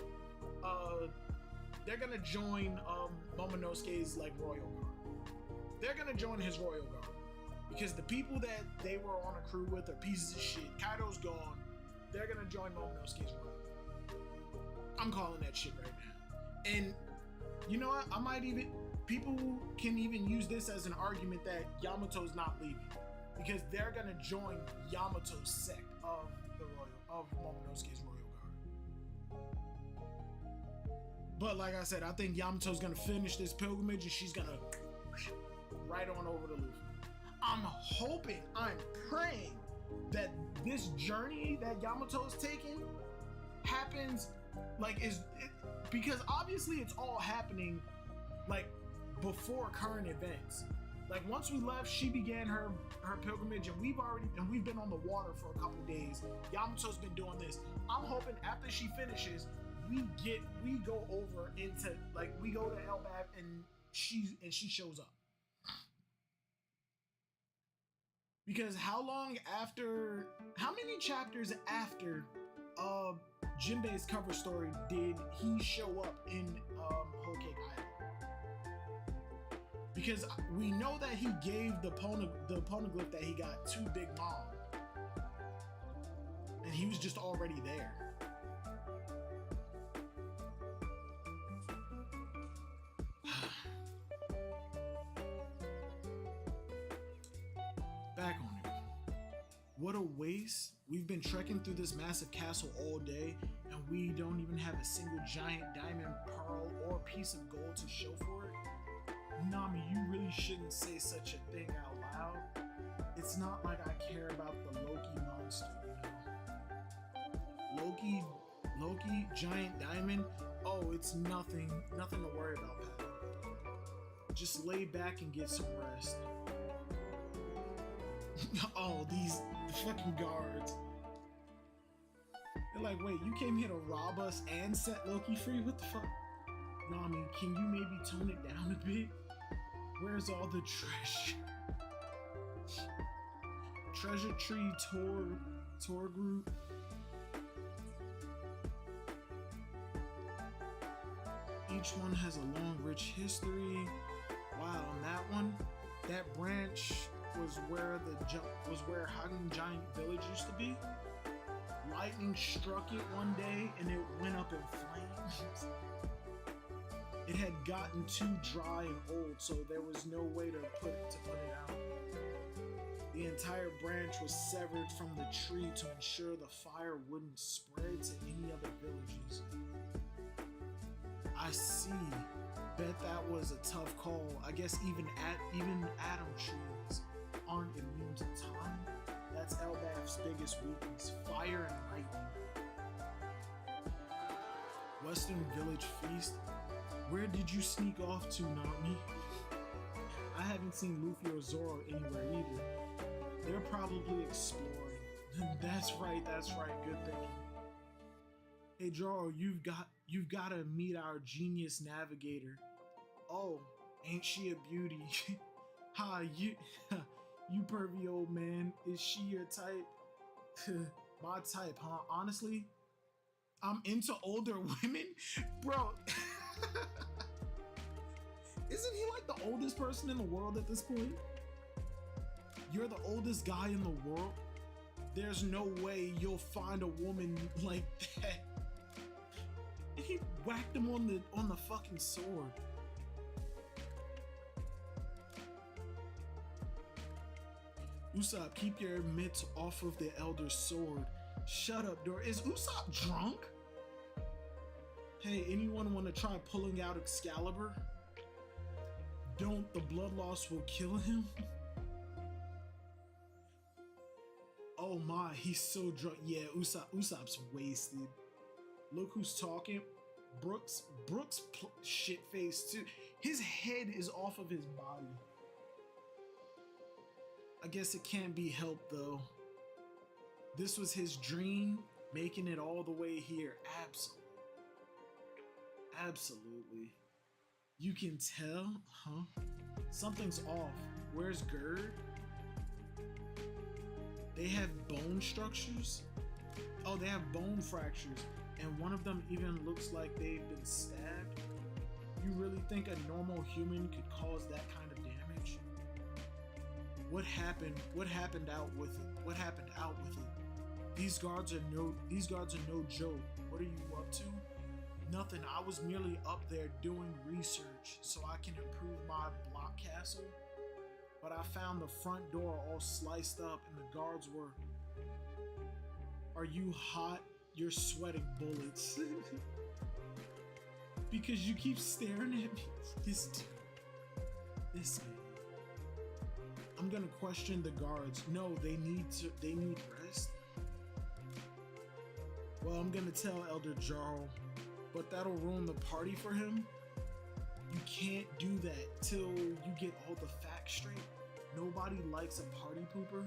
Momonosuke's royal guard. They're gonna join his royal guard because the people that they were on a crew with are pieces of shit. Kaido's gone. They're gonna join Momonosuke's royal guard. I'm calling that shit right now. And you know what? People can even use this as an argument that Yamato's not leaving, because they're gonna join Yamato's sect of Momonosuke's royal guard. But like I said, I think Yamato's gonna finish this pilgrimage and she's gonna right on over to Luffy. I'm hoping, I'm praying that this journey that Yamato's taking happens because obviously it's all happening like before current events. Like once we left, she began her pilgrimage, and we've been on the water for a couple days. Yamato's been doing this. I'm hoping after she finishes, we go over into we go to Elbaf and she shows up. Because how many chapters after Jinbei's cover story did he show up in Whole Cake Island? Because we know that he gave the poneglyph that he got to Big Mom, and he was just already there. Back on it. What a waste. We've been trekking through this massive castle all day, and we don't even have a single giant diamond, pearl, or piece of gold to show for it. Nami, you really shouldn't say such a thing out loud. It's not like I care about the Loki monster, you know. Loki, giant diamond. Oh, it's nothing to worry about, pal. Just lay back and get some rest. Oh, these fucking guards. They're like, wait, you came here to rob us and set Loki free? What the fuck? Nami, can you maybe tone it down a bit? Where's all the treasure? Treasure Tree tour group. Each one has a long, rich history. Wow, and that branch was where Hagen Giant Village used to be. Lightning struck it one day and it went up in flames. It had gotten too dry and old, so there was no way to put it out. The entire branch was severed from the tree to ensure the fire wouldn't spread to any other villages. I see. Bet that was a tough call. I guess even atom trees aren't immune to time. That's Elbaf's biggest weakness: fire and lightning. Western Village Feast. Where did you sneak off to, Nami? I haven't seen Luffy or Zoro anywhere either. They're probably exploring. That's right, good thinking. Hey Zoro, you've got to meet our genius navigator. Oh, ain't she a beauty? Ha, you pervy old man. Is she your type? My type, huh? Honestly, I'm into older women? Bro, isn't he like the oldest person in the world at this point? You're the oldest guy in the world? There's no way you'll find a woman like that. He whacked him on the fucking sword. Usopp, keep your mitts off of the elder's sword. Shut up, Dora. Is Usopp drunk? Hey, anyone want to try pulling out Excalibur? Don't, the blood loss will kill him. Oh my, he's so drunk. Yeah, Usopp's wasted. Look who's talking. Brooks shit faced too. His head is off of his body. I guess it can't be helped though. This was his dream, making it all the way here. Absolutely. You can tell, huh? Something's off. Where's Gerd? They have bone structures? Oh, they have bone fractures, and one of them even looks like they've been stabbed. You really think a normal human could cause that kind of damage? What happened out with it? These guards are no joke. What are you up to? Nothing. I was merely up there doing research so I can improve my block castle. But I found the front door all sliced up and the guards were... Are you hot? You're sweating bullets. because you keep staring at me. This dude. This man. I'm gonna question the guards. No, they need rest. Well, I'm gonna tell Elder Jarl, but that'll ruin the party for him. You can't do that till you get all the facts straight. Nobody likes a party pooper.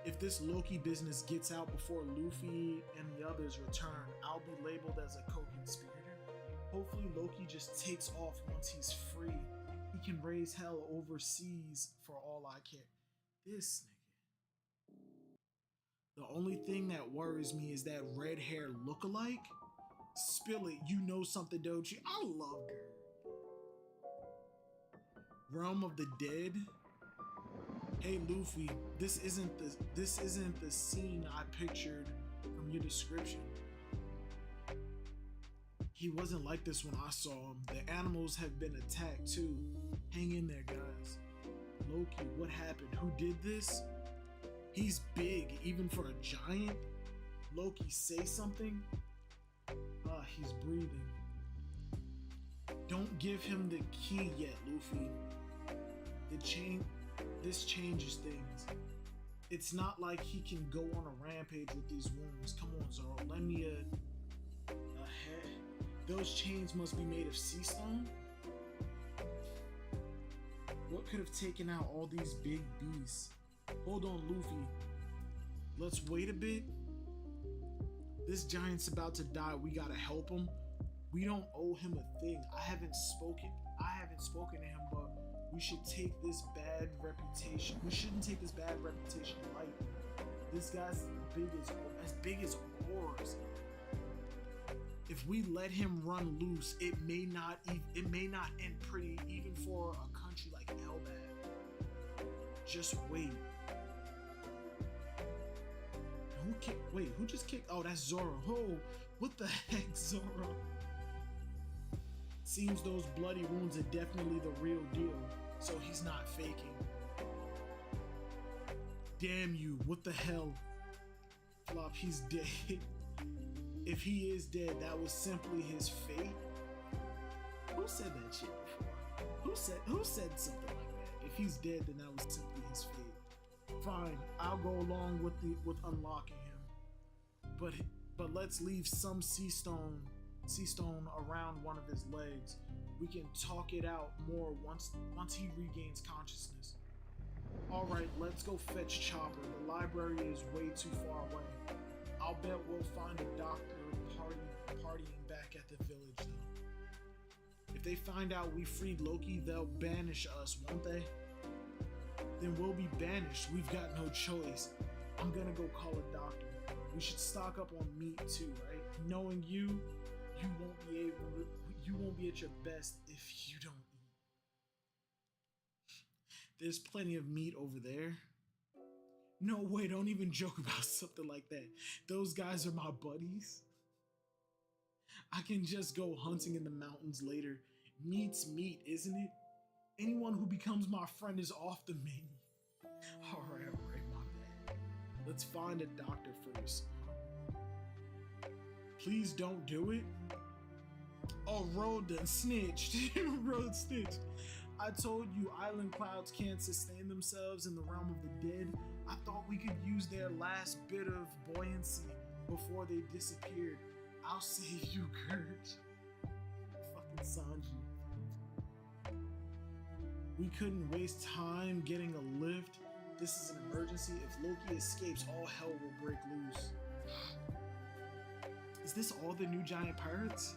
If this Loki business gets out before Luffy and the others return, I'll be labeled as a co-conspirator. Hopefully Loki just takes off once he's free. He can raise hell overseas for all I care. This nigga. The only thing that worries me is that red hair look-alike. Spill it, you know something, don't you? I love her. Realm of the Dead. Hey Luffy, this isn't the scene I pictured from your description. He wasn't like this when I saw him. The animals have been attacked too. Hang in there, guys. Loki, what happened? Who did this? He's big, even for a giant. Loki, say something. He's breathing. Don't give him the key yet, Luffy. This changes things. It's not like he can go on a rampage with these wounds. Come on, Zoro, lend me a head. Those chains must be made of sea stone? What could have taken out all these big beasts? Hold on, Luffy. Let's wait a bit. This giant's about to die. We gotta help him. We don't owe him a thing. I haven't spoken to him, but we should take this bad reputation. We shouldn't take this bad reputation lightly. This guy's as big as ours. If we let him run loose, it may not end pretty, even for a country like Elbaf. Just wait. Who just kicked? Oh, that's Zoro. Oh, what the heck, Zoro? Seems those bloody wounds are definitely the real deal, so he's not faking. Damn you, what the hell? Flop, he's dead. If he is dead, that was simply his fate. Who said that shit before? Who said something like that? If he's dead, then that was simply his fate. Fine, I'll go along with unlocking him. But let's leave some sea stone around one of his legs. We can talk it out more once he regains consciousness. Alright, let's go fetch Chopper. The library is way too far away. I'll bet we'll find a doctor partying back at the village though. If they find out we freed Loki, they'll banish us, won't they? Then we'll be banished. We've got no choice. I'm gonna go call a doctor. We should stock up on meat too, right? Knowing you won't be at your best if you don't eat. There's plenty of meat over there. No way, don't even joke about something like that. Those guys are my buddies. I can just go hunting in the mountains later. Meat's meat, isn't it? Anyone who becomes my friend is off the menu. Alright, my bad. Let's find a doctor first. Please don't do it. Oh, Road done snitched. Road snitched. I told you island clouds can't sustain themselves in the realm of the dead. I thought we could use their last bit of buoyancy before they disappeared. I'll save you, Kurt. Fucking Sanji. We couldn't waste time getting a lift. This is an emergency. If Loki escapes, all hell will break loose. Is this all the new giant pirates?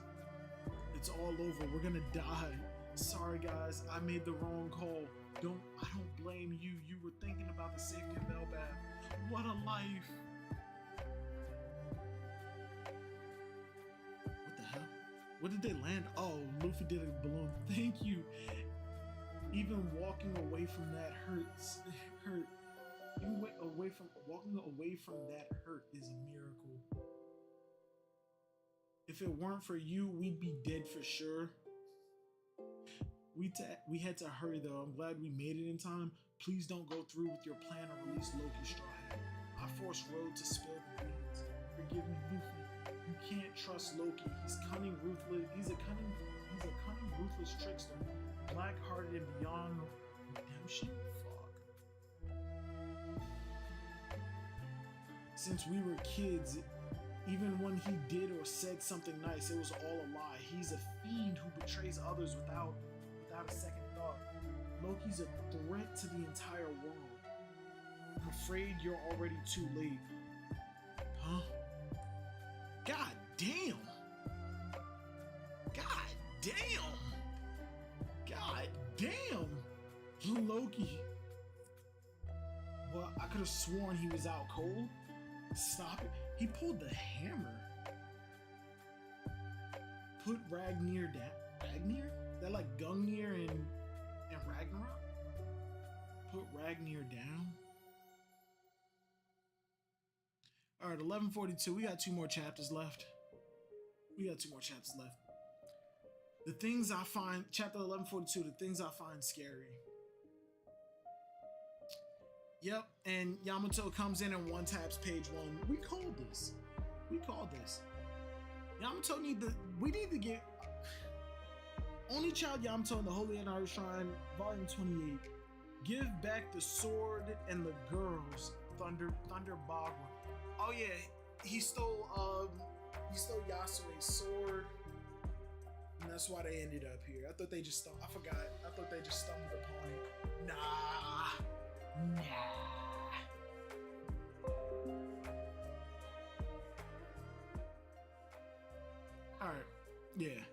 It's all over. We're gonna die. Sorry guys, I made the wrong call. I don't blame you. You were thinking about the safety of Elbaf. What a life. What the hell? What did they land? Oh, Luffy did a balloon. Thank you. Even walking away from that hurts. Hurt. Even walking away from that hurt is a miracle. If it weren't for you, we'd be dead for sure. We had to hurry though. I'm glad we made it in time. Please don't go through with your plan to release Loki Straw Hat. I forced Road to spill the beans. Forgive me, Luffy. You can't trust Loki. He's cunning, ruthless. He's a cunning, ruthless trickster, black-hearted and beyond redemption. Fuck. Since we were kids, even when he did or said something nice, it was all a lie. He's a fiend who betrays others without a second thought. Loki's a threat to the entire world. I'm afraid you're already too late. Huh? God damn! God damn! God damn! Loki. Well, I could have sworn he was out cold. Stop it. He pulled the hammer. Put Ragnir down. Ragnir? That like Gungnir and Ragnarok? Put Ragnir down. Alright, 1142. We got 2 more chapters left. The things I find, chapter 1142, the things I find scary. Yep, and Yamato comes in and one taps page 1. We called this. Yamato we need to get Only Child Yamato in the Holy Inari Shrine, volume 28. Give back the sword and the girls, Thunder Bagua. Oh yeah, he stole Yasue's sword. And that's why they ended up here. I thought they just I forgot. I thought they just stumbled upon it. Nah. Alright. Yeah.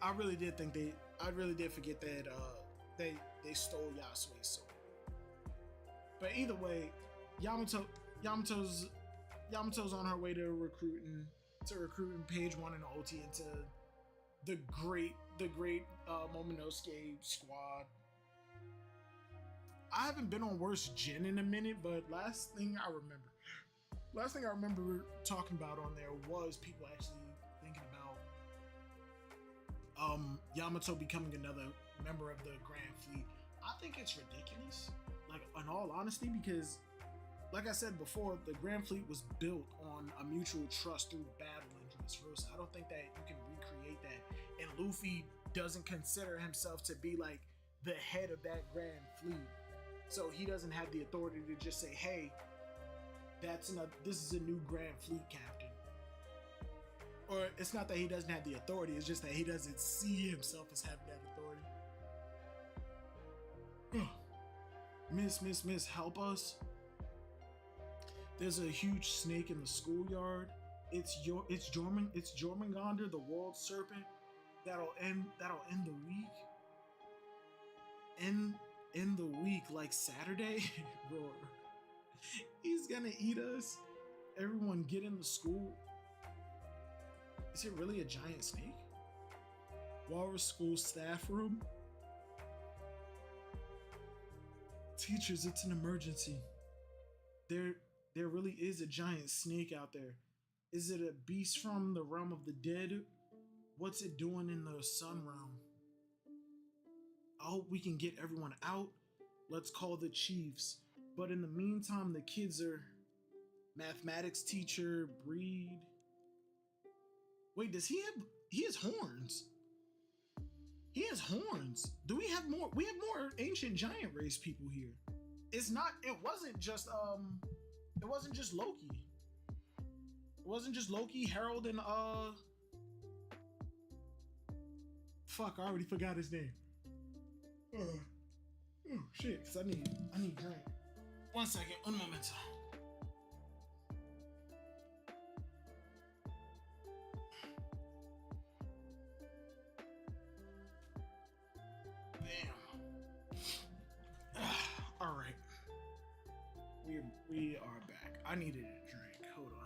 I really did think I really did forget that they stole Yasue's sword. But either way, Yamato's on her way to recruiting page 1 in the OT into the great Momonosuke squad. I haven't been on Worst Gen in a minute, but last thing I remember talking about on there was people actually thinking about Yamato becoming another member of the Grand Fleet. I think it's ridiculous, like in all honesty, because like I said before, the Grand Fleet was built on a mutual trust through battle in Dressrosa. I don't think that you can recreate that. And Luffy doesn't consider himself to be like the head of that Grand Fleet. So he doesn't have the authority to just say, hey, this is a new Grand Fleet captain. Or it's not that he doesn't have the authority, it's just that he doesn't see himself as having that authority. Miss, help us. There's a huge snake in the schoolyard. It's Jormungandr, the world serpent. That'll end the week. In the week, like Saturday. Roar. He's gonna eat us. Everyone get in the school. Is it really a giant snake? Walrus school staff room. Teachers, it's an emergency. There really is a giant snake out there. Is it a beast from the realm of the dead? What's it doing in the sun realm? I hope we can get everyone out. Let's call the chiefs. But in the meantime, the kids are mathematics teacher, Breed. Wait, does he has horns? He has horns. Do we have more? We have more ancient giant race people here. It wasn't just Loki. It wasn't just Loki, Harold, and fuck, I already forgot his name. Oh shit, cause I need drink. 1 second, un momento. Bam. All right. We are back. I needed a drink. Hold on.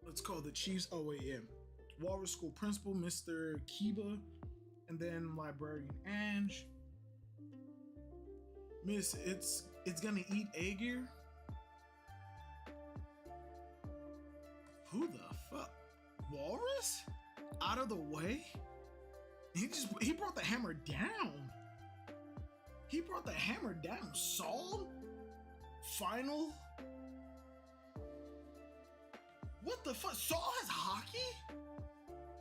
Let's call the Chiefs. Oh wait, yeah. Walrus School Principal, Mr. Kiba, and then Librarian Ange. Miss, it's gonna eat Aegir. walrus out of the way. He brought the hammer down. He brought the hammer down. Saul? Final? What the fuck? Saul has hockey?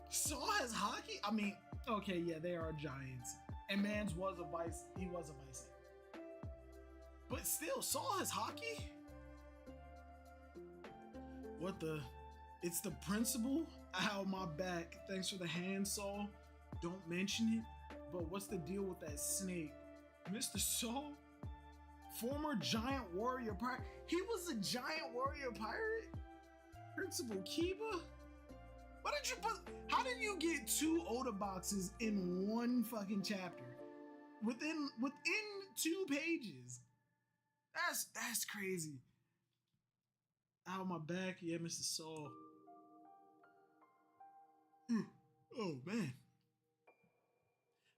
Saul has hockey? I mean, okay, yeah, they are giants. And Mans was a vice. He was a vice. But still, Saul has hockey? What the? It's the principal? Ow, my back. Thanks for the hand, Saul. Don't mention it. But what's the deal with that snake? Mr. Saul? Former giant warrior pirate? He was a giant warrior pirate? Principal Kiba? Why did you put? How did you get 2 Oda boxes in one fucking chapter? Within 2 pages? That's crazy. Ow, my back. Yeah, Mr. Saul. Oh, man.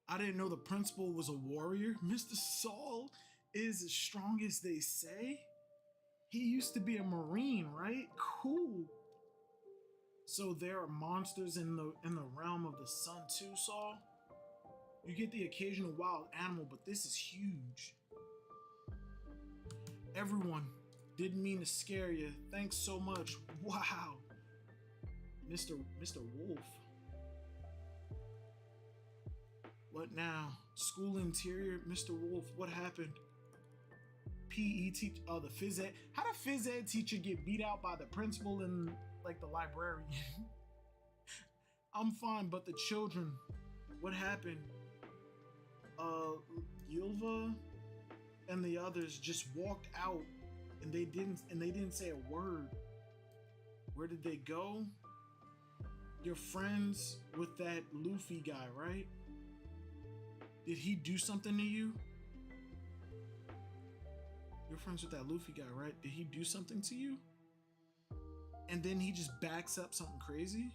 I didn't know the principal was a warrior. Mr. Saul is as strong as they say. He used to be a Marine, right? Cool. So there are monsters in the realm of the sun too, Saul? You get the occasional wild animal, but this is huge. Everyone, didn't mean to scare you. Thanks so much. Wow. Mr. Wolf. What now? School interior, Mr. Wolf, what happened? PE teacher, oh, the phys ed. How did phys ed teacher get beat out by the principal and like the librarian? I'm fine, but the children, what happened? Yulva and the others just walked out and they didn't say a word. Where did they go? You're friends with that Luffy guy, right? Did he do something to you? You're friends with that Luffy guy, right? Did he do something to you? And then he just backs up something crazy?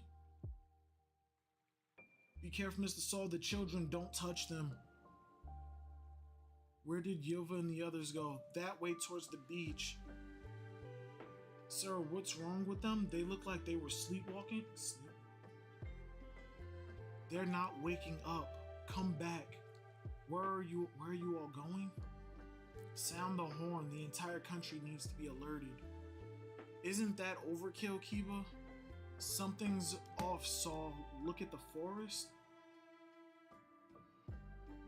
Be careful, Mr. Saul. The children, don't touch them. Where did Yova and the others go? That way towards the beach. Sir, what's wrong with them? They look like they were sleepwalking. They're not waking up. Come back. Where are you all going? Sound the horn. The entire country needs to be alerted. Isn't that overkill, Kiba? Something's off, Saul. Look at the forest.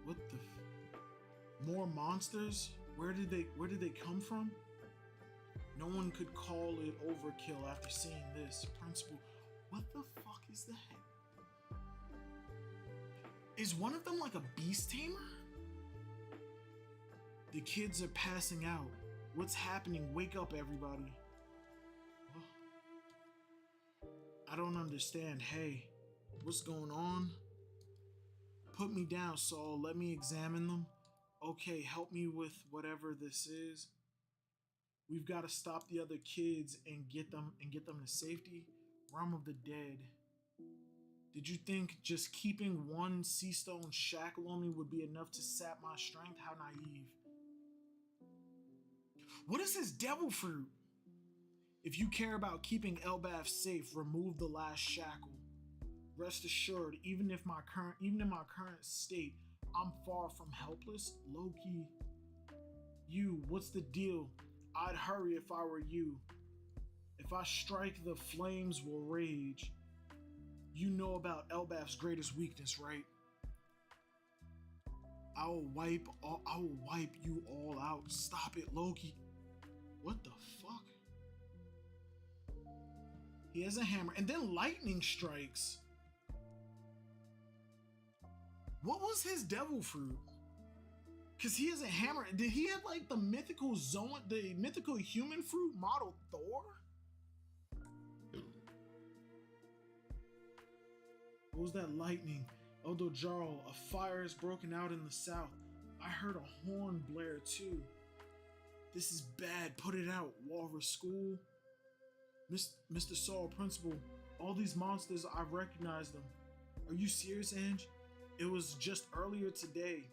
What the? More monsters? Where did they come from? No one could call it overkill after seeing this. Principal, what the fuck is that? Is one of them like a beast tamer? The kids are passing out. What's happening? Wake up, everybody. I don't understand. Hey, what's going on? Put me down, Saul. Let me examine them. Okay, help me with whatever this is. We've got to stop the other kids and get them to safety. Realm of the dead. Did you think just keeping one sea stone shackle on me would be enough to sap my strength? How naive. What is this devil fruit? If you care about keeping Elbaf safe, remove the last shackle. Rest assured, even in my current state, I'm far from helpless. Loki, you, what's the deal? I'd hurry if I were you. If I strike, the flames will rage. You know about Elbaf's greatest weakness, right? I will wipe you all out. Stop it, Loki. What the fuck? He has a hammer, and then lightning strikes. What was his devil fruit? Because he has a hammer. Did he have like the mythical human fruit model Thor? What was that lightning? Eldo Jarl, a fire has broken out in the south. I heard a horn blare too. This is bad. Put it out, Walrus School. Mr. Saul, Principal, all these monsters, I recognize them. Are you serious, Ange? It was just earlier today.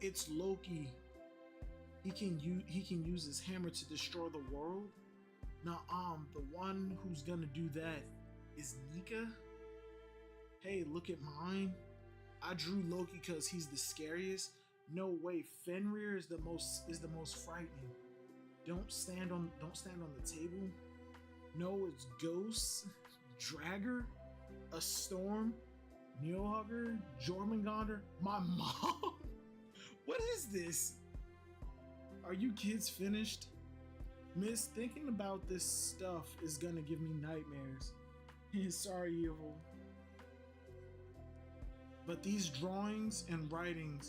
It's Loki. He can use his hammer to destroy the world. Now, the one who's gonna do that is Nika? Hey, look at mine. I drew Loki because he's the scariest. No way, Fenrir is the most frightening. Don't stand on the table. No, it's Ghost, Dragger, a Storm, Neohugger, Jormungandr, my mom. What is this? Are you kids finished? Miss, thinking about this stuff is gonna give me nightmares. Sorry, evil. But these drawings and writing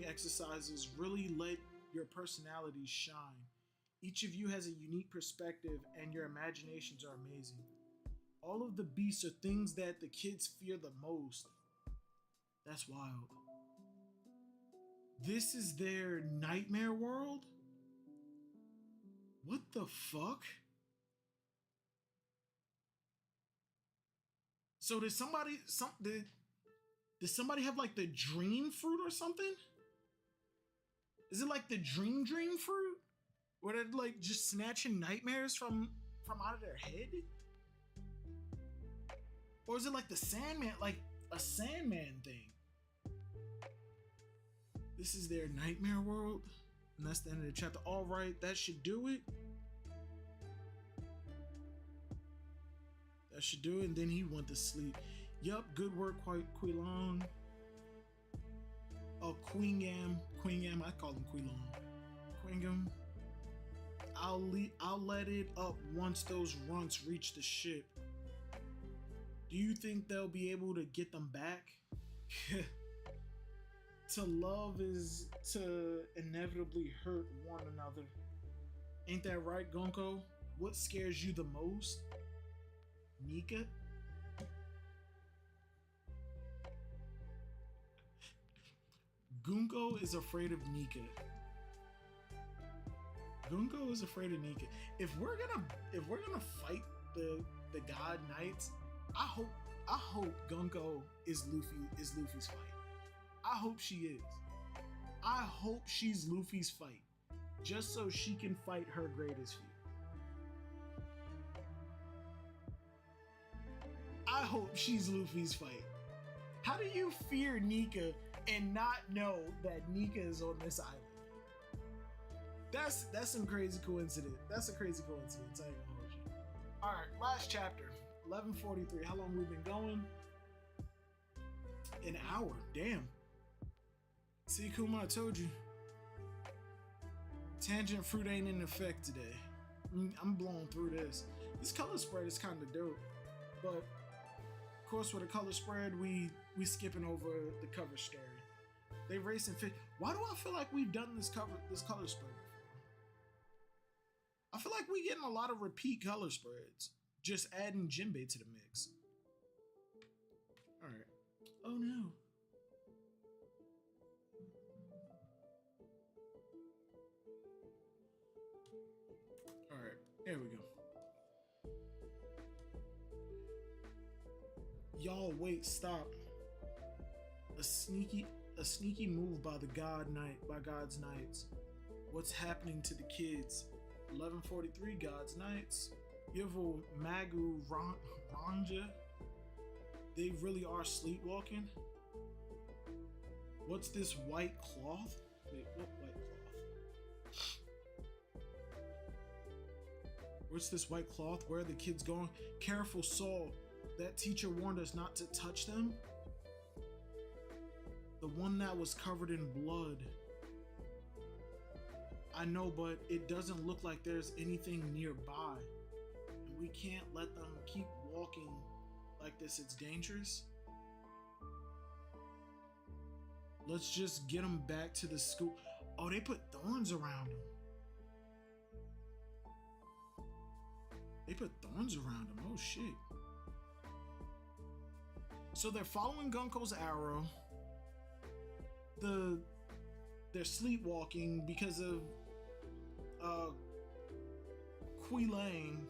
exercises really let your personalities shine. Each of you has a unique perspective and your imaginations are amazing. All of the beasts are things that the kids fear the most. That's wild. This is their nightmare world? What the fuck? So did somebody have like the dream fruit or something? Is it like the dream fruit? Where they're like just snatching nightmares from out of their head? Or is it like the Sandman, like a Sandman thing? This is their nightmare world? And that's the end of the chapter. All right, that should do it. That should do it. And then he went to sleep. Yup, good work, Quilong. Oh, Queengam, I call him Quilong. Queengam. I'll let it up once those runts reach the ship. Do you think they'll be able to get them back? To love is to inevitably hurt one another. Ain't that right, Gunko? What scares you the most? Nika? Gunko is afraid of Nika. Gunko is afraid of Nika. If we're gonna fight the God Knights, I hope Gunko is Luffy's fight. I hope she is. I hope she's Luffy's fight, just so she can fight her greatest fear. I hope she's Luffy's fight. How do you fear Nika and not know that Nika is on this island? That's some crazy coincidence. That's a crazy coincidence. I ain't gonna hold you. All right, last chapter, 11:43. How long we been going? An hour. Damn. See, Kuma, I told you. Tangent fruit ain't in effect today. I'm blowing through this. This color spread is kind of dope, but of course, with a color spread, we skipping over the cover story. They racing fit. Why do I feel like we've done this color spread before? I feel like we getting a lot of repeat color spreads. Just adding Jinbei to the mix. All right. Oh no. All right. There we go. Y'all wait, stop. A sneaky move by God's Knights. What's happening to the kids? 11:43 God's Knights. Yivul Magu Ranja. They really are sleepwalking. What's this white cloth? Wait, what white cloth? What's this white cloth? Where are the kids going? Careful, Saul. That teacher warned us not to touch them. The one that was covered in blood. I know, but it doesn't look like there's anything nearby. And we can't let them keep walking like this. It's dangerous. Let's just get them back to the school. Oh, they put thorns around them. They put thorns around them. Oh, shit. So they're following Gunko's arrow. They're sleepwalking because of Kui Lang.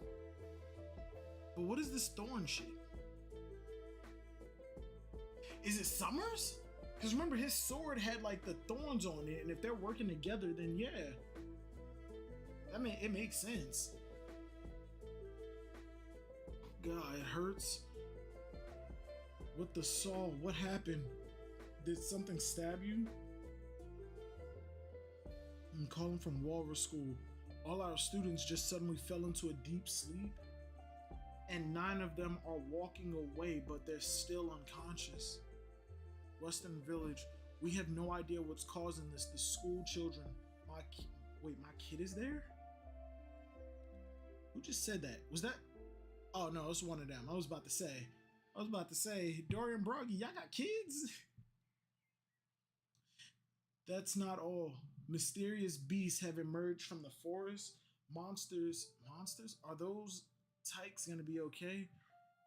But what is this thorn shit? Is it Summers? Because remember, his sword had like the thorns on it, and if they're working together, then yeah. I mean, it makes sense. God, it hurts. What the saw? What happened? Did something stab you? I'm calling from Walrus School. All our students just suddenly fell into a deep sleep, and 9 of them are walking away, but they're still unconscious. Western Village, we have no idea what's causing this. The school children. Wait, my kid is there? Who just said that? Was that? Oh no, it's one of them. I was about to say, Dorian Broggy, y'all got kids? That's not all. Mysterious beasts have emerged from the forest. Monsters? Are those tykes gonna be okay?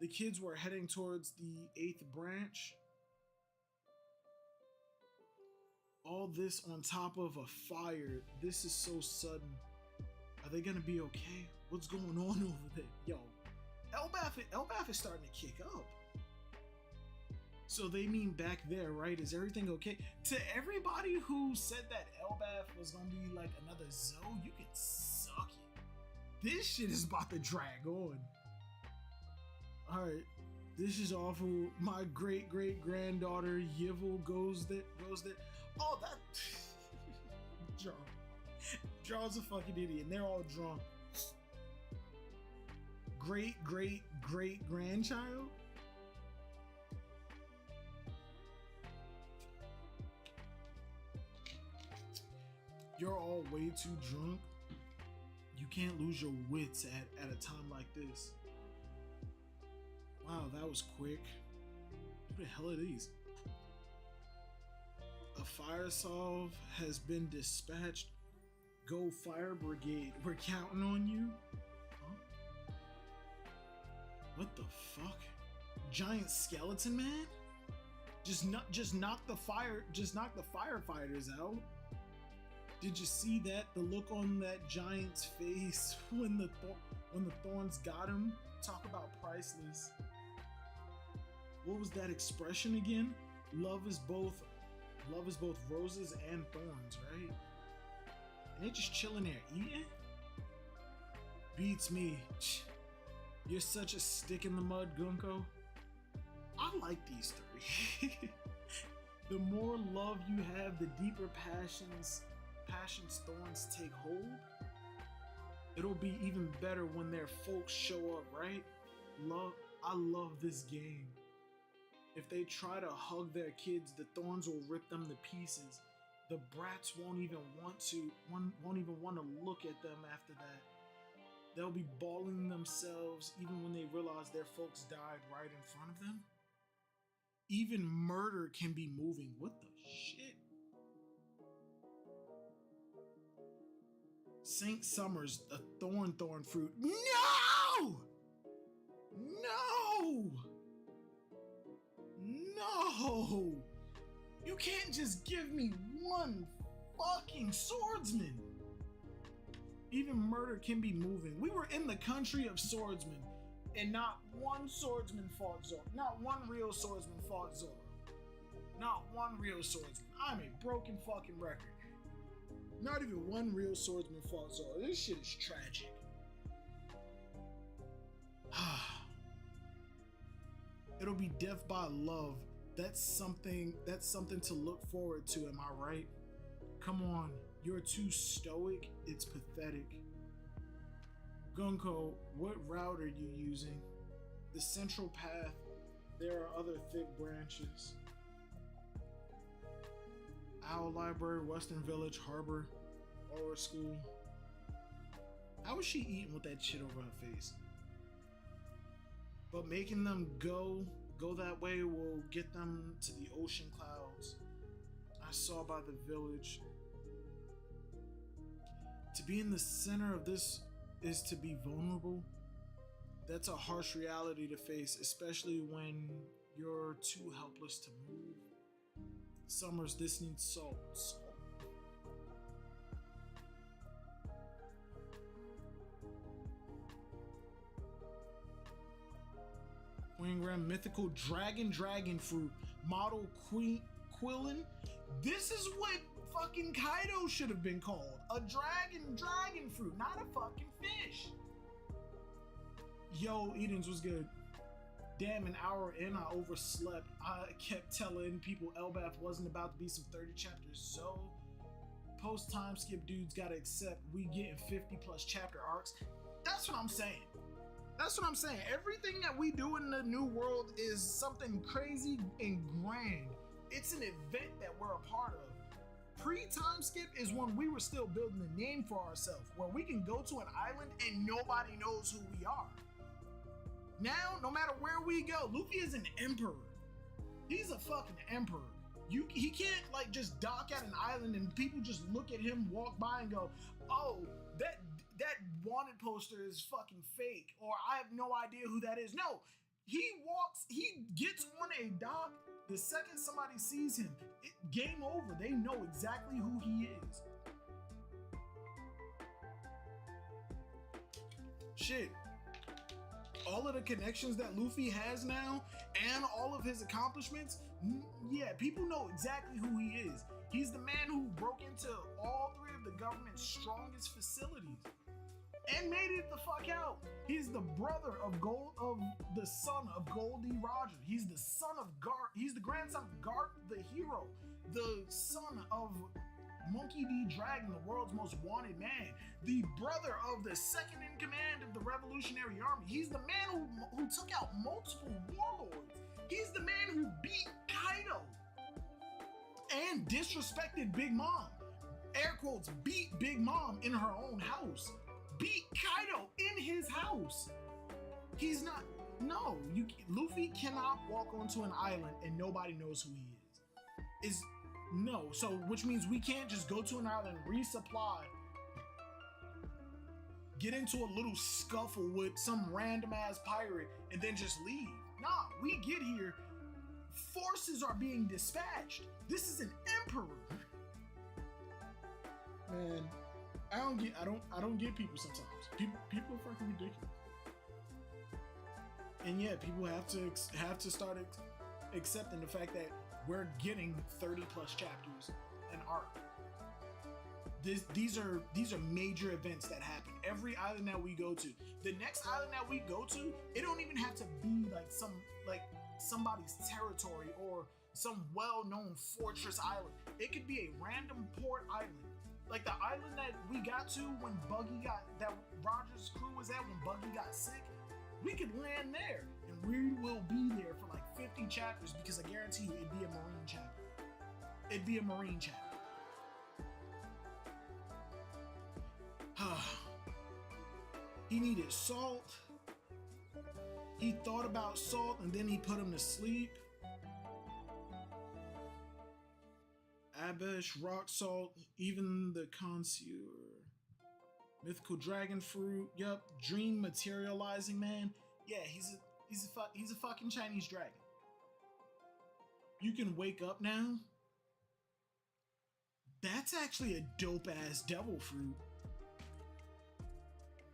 The kids were heading towards the 8th branch. All this on top of a fire. This is so sudden. Are they gonna be okay? What's going on over there? Yo, Elbath is starting to kick up. So they mean back there, right? Is everything okay? To everybody who said that Elbath was gonna be like another Zoe, you can suck it. This shit is about to drag on. Alright, this is awful. My great-great-granddaughter Yvel goes there. Oh, that Jar's a fucking idiot, and they're all drunk. Great-great-great-grandchild? You're all way too drunk. You can't lose your wits at a time like this. Wow, that was quick. Who the hell are these? A fire salve has been dispatched. Go fire brigade. We're counting on you. Huh? What the fuck? Giant skeleton man? Just knock the firefighters out. Did you see that? The look on that giant's face when the thorns got him? Talk about priceless. What was that expression again? Love is both roses and thorns, right? And they just chilling there eating? Beats me. You're such a stick in the mud, Gunko. I like these 3. The more love you have, the deeper passion's thorns take hold. It'll be even better when their folks show up, right? I love this game. If they try to hug their kids, the thorns will rip them to pieces. The brats won't even want to look at them after that. They'll be bawling themselves even when they realize their folks died right in front of them. Even murder can be moving. What the shit? St. Summers, a thorn fruit. No! No! No! You can't just give me one fucking swordsman. Even murder can be moving. We were in the country of swordsmen, and not one swordsman fought Zoro. Not one real swordsman fought Zoro. Not one real swordsman. I'm a broken fucking record. Not even one real swordsman fought Zoro. This shit is tragic. It'll be death by love. That's something to look forward to, am I right? Come on, you're too stoic, it's pathetic. Gunko, what route are you using? The central path. There are other thick branches. Owl Library, Western Village, Harbor, Aura School. How is she eating with that shit over her face? But making them go that way will get them to the ocean clouds I saw by the village. To be in the center of this is to be vulnerable. That's a harsh reality to face, especially when you're too helpless to move. Summers, this needs salt. Queen Ram, mythical dragon fruit, model Quillin. This is what fucking Kaido should have been called. A dragon fruit, not a fucking fish. Yo, Edens was good. Damn, an hour in, I overslept. I kept telling people Elbath wasn't about to be some 30 chapters. So, post time skip dudes gotta accept we getting 50 plus chapter arcs. That's what I'm saying. That's what I'm saying. Everything that we do in the new world is something crazy and grand. It's an event that we're a part of. Pre-time skip is when we were still building a name for ourselves, where we can go to an island and nobody knows who we are. Now, no matter where we go, Luffy is an emperor. He's a fucking emperor. He can't like just dock at an island and people just look at him, walk by and go, oh, that wanted poster is fucking fake, or I have no idea who that is. No, he gets on a dock. The second somebody sees him, game over. They know exactly who he is. Shit. All of the connections that Luffy has now and all of his accomplishments, yeah, people know exactly who he is. He's the man who broke into all three of the government's strongest facilities and made it the fuck out. He's the brother of the son of Goldie Roger. He's the son of Garp. He's the grandson of Garp the hero, the son of Monkey D. Dragon, the world's most wanted man, the brother of the second in command of the Revolutionary Army. He's the man who took out multiple warlords. He's the man who beat Kaido and disrespected Big Mom. Air quotes, beat Big Mom in her own house. Beat Kaido in his house. He's not, no, Luffy cannot walk onto an island and nobody knows who he is. No, so which means we can't just go to an island, resupply, get into a little scuffle with some random ass pirate, and then just leave. Nah, we get here, forces are being dispatched. This is an emperor. Man, I don't get people sometimes. People are fucking ridiculous. And yeah, people have to start accepting the fact that we're getting 30 plus chapters an arc. These are major events that happen. Every island that we go to, the next island that we go to, it don't even have to be like somebody's territory or some well-known fortress island. It could be a random port island. Like the island that we got to when that Roger's crew was at when Buggy got sick. We could land there and we will be there for like 50 chapters because I guarantee you it'd be a marine chapter. It'd be a marine chapter. He needed salt. He thought about salt and then he put him to sleep. Abish, rock salt, even the connoisseur. Mythical dragon fruit. Yup, dream materializing man. Yeah, he's a fucking Chinese dragon. You can wake up now. That's actually a dope ass devil fruit.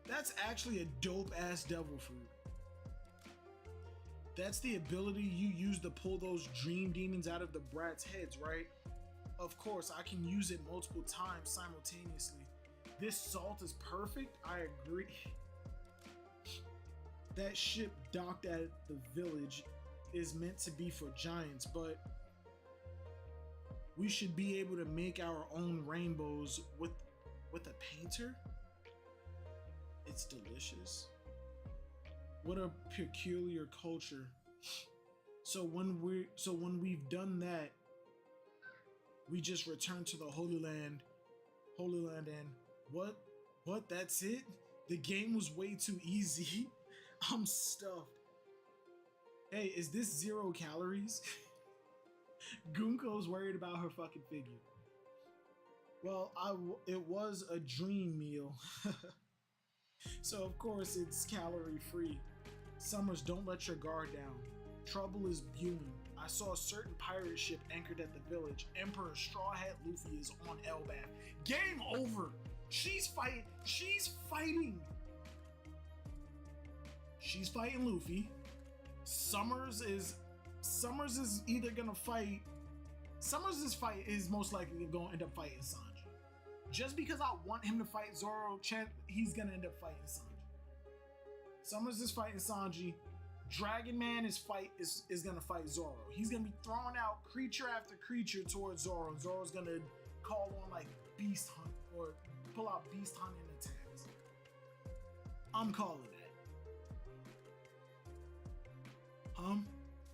That's actually a dope ass devil fruit. That's the ability you use to pull those dream demons out of the brats' heads, right? Of course, I can use it multiple times simultaneously. This salt is perfect, I agree. That ship docked at the village is meant to be for giants, but we should be able to make our own rainbows with a painter? It's delicious. What a peculiar culture. So when we've done that, we just return to the Holy Land and what? That's it? The game was way too easy. I'm stuffed. Hey, is this 0 calories? Gunko's worried about her fucking figure. Well, it was a dream meal. So of course it's calorie free. Summers, don't let your guard down. Trouble is brewing. I saw a certain pirate ship anchored at the village. Emperor Straw Hat Luffy is on Elbath. Game over. She's fighting Luffy. Summers is either gonna fight. Summers' fight is most likely going to end up fighting Sanji. Just because I want him to fight Zoro, he's gonna end up fighting Sanji. Summoners is fighting Sanji. Dragon Man is gonna fight Zoro. He's gonna be throwing out creature after creature towards Zoro. Zoro's gonna call on like Beast Hunt or pull out Beast Hunting attacks. I'm calling that.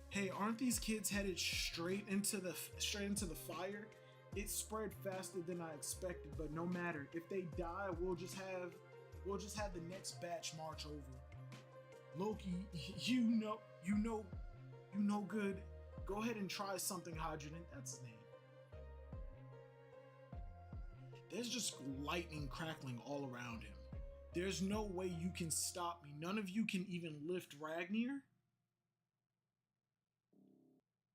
Hey, aren't these kids headed straight into the fire? It spread faster than I expected, but no matter. If they die, we'll just have the next batch march over. Loki, you know good. Go ahead and try something, Hydrogen. That's his name. There's just lightning crackling all around him. There's no way you can stop me. None of you can even lift Ragnir.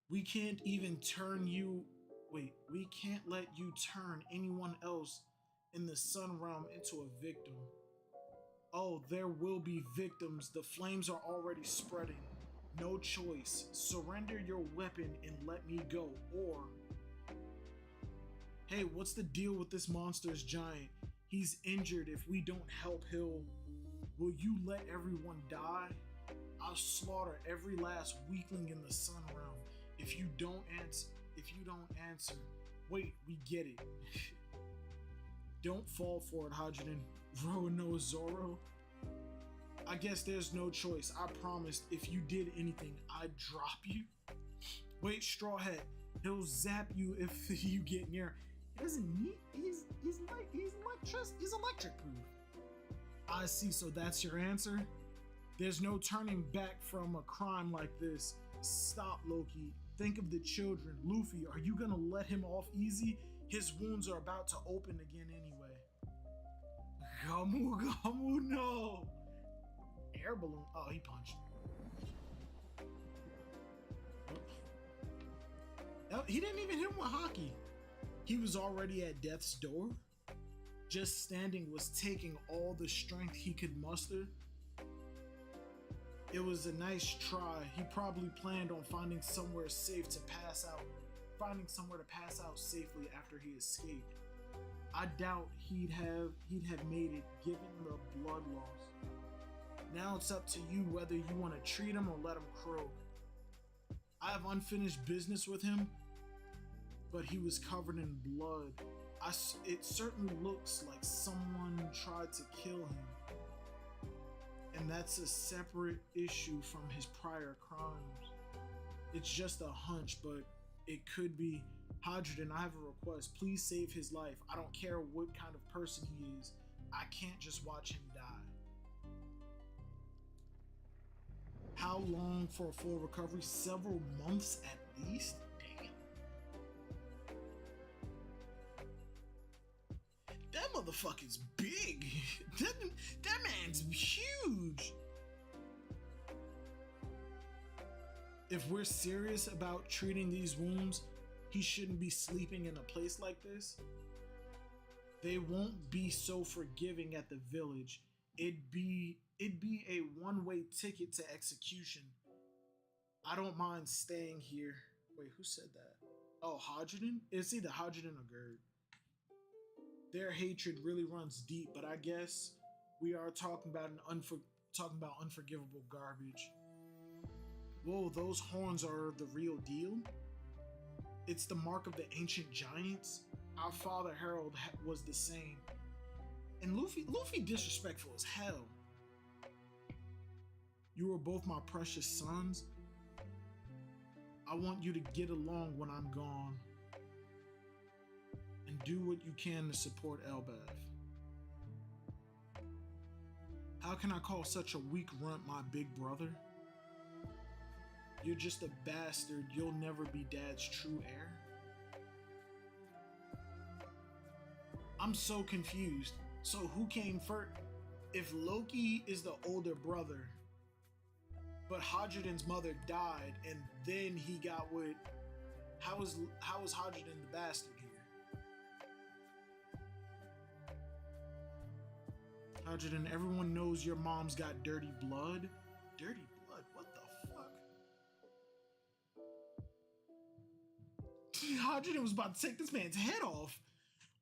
We can't even turn you... Wait, we can't let you turn anyone else in the Sun Realm into a victim. Oh, there will be victims. The flames are already spreading. No choice. Surrender your weapon and let me go, or... Hey, what's the deal with this monster's giant? He's injured. If we don't help, will you let everyone die? I'll slaughter every last weakling in the Sun Realm. If you don't answer, wait, we get it. Don't fall for it, Hydrogen. No Zoro. I guess there's no choice. I promised if you did anything, I'd drop you. Wait, Straw Hat. He'll zap you if you get near. He doesn't need. He's electric proof. I see. So that's your answer. There's no turning back from a crime like this. Stop, Loki. Think of the children. Luffy, are you gonna let him off easy? His wounds are about to open again anyway. Gamu, no! Air balloon. Oh, he punched. Oh, he didn't even hit him with hockey. He was already at death's door. Just standing was taking all the strength he could muster. It was a nice try. He probably planned on finding somewhere safe to pass out. Finding somewhere to pass out safely after he escaped. I doubt he'd have made it given the blood loss. Now it's up to you whether you want to treat him or let him croak. I have unfinished business with him, but he was covered in blood. It certainly looks like someone tried to kill him. And that's a separate issue from his prior crimes. It's just a hunch, but it could be. Hydrogen, I have a request. Please save his life. I don't care what kind of person he is. I can't just watch him die. How long for a full recovery? Several months at least? Damn. That motherfucker's big. That man's huge. If we're serious about treating these wounds, he shouldn't be sleeping in a place like this. They won't be so forgiving at the village. It'd be a one-way ticket to execution. I don't mind staying here. Wait, who said that? Oh, Hydrogen? It's either Hydrogen or Gerd. Their hatred really runs deep, but I guess we are talking about unforgivable garbage. Whoa, those horns are the real deal? It's the mark of the ancient giants? Our father Harold was the same. And Luffy disrespectful as hell. You are both my precious sons. I want you to get along when I'm gone. And do what you can to support Elbaf. How can I call such a weak runt my big brother? You're just a bastard. You'll never be Dad's true heir. I'm so confused. So who came first? If Loki is the older brother, but Hydrogen's mother died, and then he got with... How is Hydrogen the bastard here? Hydrogen, everyone knows your mom's got dirty blood. Dirty blood? What the fuck? Hydrogen was about to take this man's head off.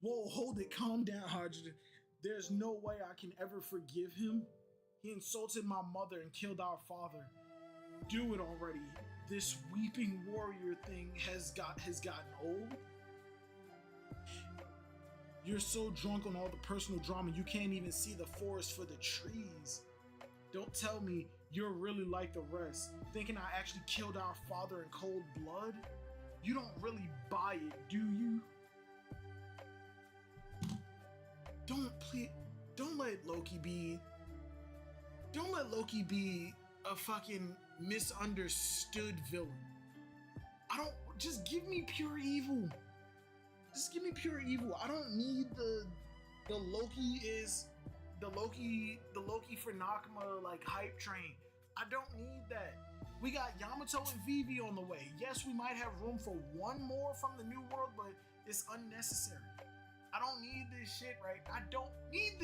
Whoa, hold it. Calm down, Hydrogen. There's no way I can ever forgive him. He insulted my mother and killed our father. Do it already. This weeping warrior thing has gotten old. You're so drunk on all the personal drama you can't even see the forest for the trees. Don't tell me you're really like the rest, thinking I actually killed our father in cold blood? You don't really buy it, do you? Don't let Loki be a fucking misunderstood villain. Just give me pure evil. Just give me pure evil. I don't need the Loki for Nakama like hype train. I don't need that. We got Yamato and Vivi on the way. Yes, we might have room for one more from the New World, but it's unnecessary. I don't need this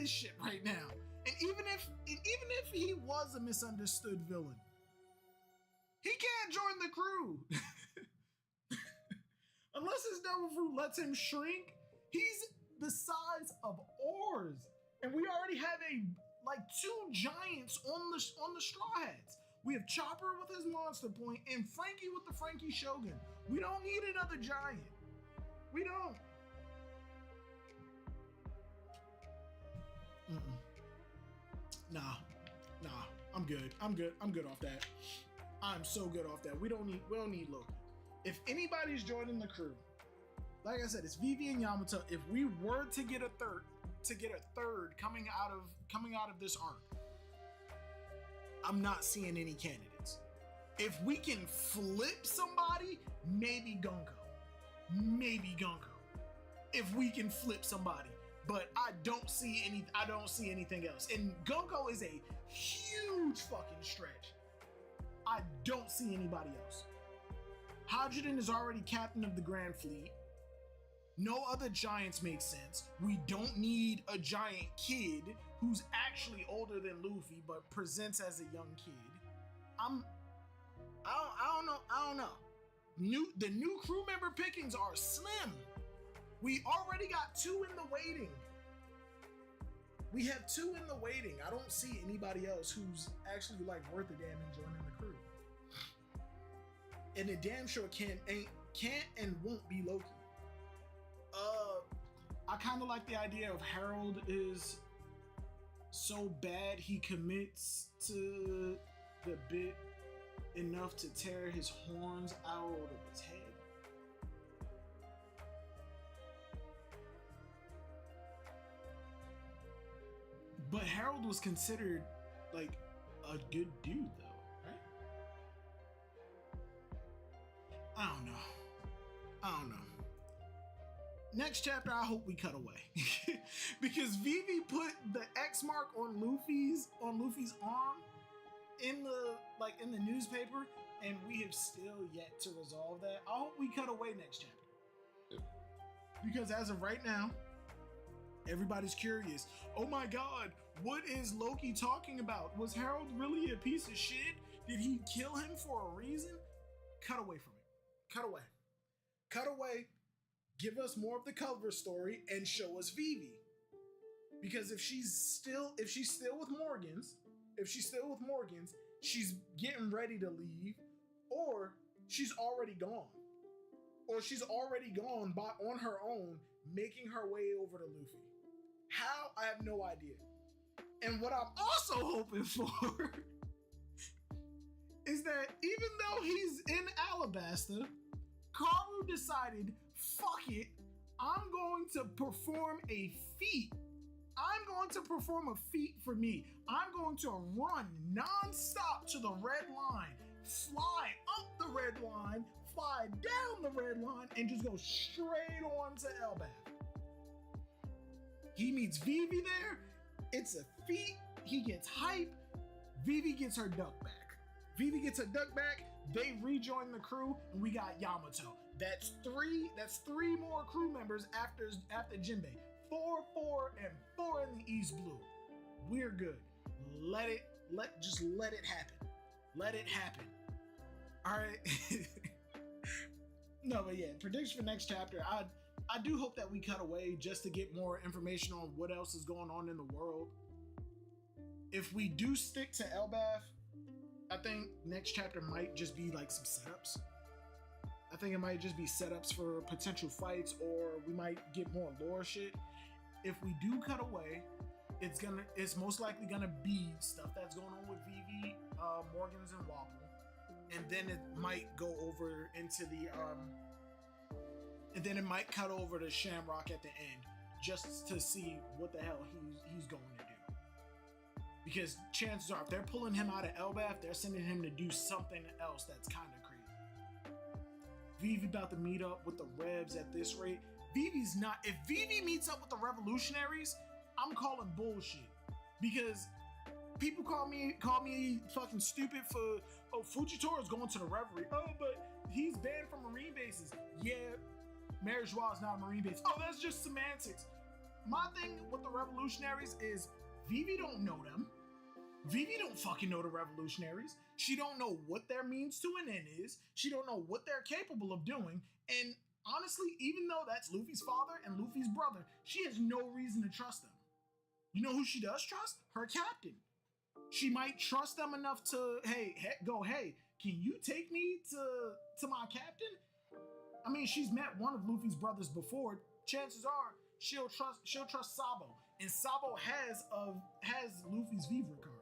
shit right now. And even if he was a misunderstood villain, he can't join the crew. Unless his devil fruit lets him shrink, he's the size of oars. And we already have two giants on the Straw Hats. We have Chopper with his monster point and Frankie with the Frankie Shogun. We don't need another giant. We don't. Nah. I'm good off that. I'm so good off that. We don't need Loki. If anybody's joining the crew, like I said, it's Vivi and Yamato. If we were to get a third coming out of this arc, I'm not seeing any candidates. If we can flip somebody, maybe Gunko. If we can flip somebody, but I don't see anything else. And Gunko is a huge fucking stretch. I don't see anybody else. Hydrogen is already captain of the Grand Fleet. No other giants make sense. We don't need a giant kid who's actually older than Luffy but presents as a young kid. I don't know. The new crew member pickings are slim. We already got 2 in the waiting. We have 2 in the waiting. I don't see anybody else who's actually worth a damn in joining the crew. And it damn sure can't and won't be Loki. I kind of like the idea of Harold is so bad he commits to the bit enough to tear his horns out of his head. But Harold was considered a good dude though, right? I don't know. Next chapter, I hope we cut away. Because Vivi put the X mark on Luffy's arm in the newspaper, and we have still yet to resolve that. I hope we cut away next chapter. Yep. Because as of right now, everybody's curious. Oh my god, what is Loki talking about? Was Harold really a piece of shit? Did he kill him for a reason? Cut away from it. Cut away. Give us more of the cover story and show us Vivi. Because if she's still with Morgan's, she's getting ready to leave, or she's already gone. Or she's already gone on her own, making her way over to Luffy. How? I have no idea. And what I'm also hoping for is that even though he's in Alabasta, Karu decided, fuck it, I'm going to perform a feat. I'm going to perform a feat for me. I'm going to run non-stop to the red line, fly up the red line, fly down the red line, and just go straight on to Elbaf. He meets Vivi there. It's a feat. He gets hype. Vivi gets her duck back. They rejoin the crew, and we got Yamato. That's three more crew members after Jinbei. 4 and 4 in the East Blue. We're good. Just let it happen. Let it happen. All right. No, but yeah, prediction for next chapter. I do hope that we cut away just to get more information on what else is going on in the world. if we do stick to Elbaf, I think next chapter might just be like some setups. I think it might just be setups for potential fights, or we might get more lore shit. If we do cut away, it's most likely gonna be stuff that's going on with Vivi, Morgans, and Wobble, and then it might go over into the and then it might cut over to Shamrock at the end, just to see what the hell he's going to do. Because chances are, if they're pulling him out of Elbaf, they're sending him to do something else that's kind of crazy. Vivi about to meet up with the Rebs at this rate. Vivi's not. If Vivi meets up with the Revolutionaries, I'm calling bullshit. Because people call me fucking stupid for, oh, Fujitora's going to the Reverie. Oh, but he's banned from Marine bases. Yeah, Mary Joie is not a Marine base. Oh, that's just semantics. My thing with the Revolutionaries is Vivi don't know them. Vivi don't fucking know the Revolutionaries. She don't know what their means to an end is. She don't know what they're capable of doing. And honestly, even though that's Luffy's father and Luffy's brother, she has no reason to trust them. You know who she does trust? Her captain. She might trust them enough to, hey, can you take me to my captain? I mean, she's met one of Luffy's brothers before. Chances are she'll trust Sabo, and Sabo has Luffy's Vivre card.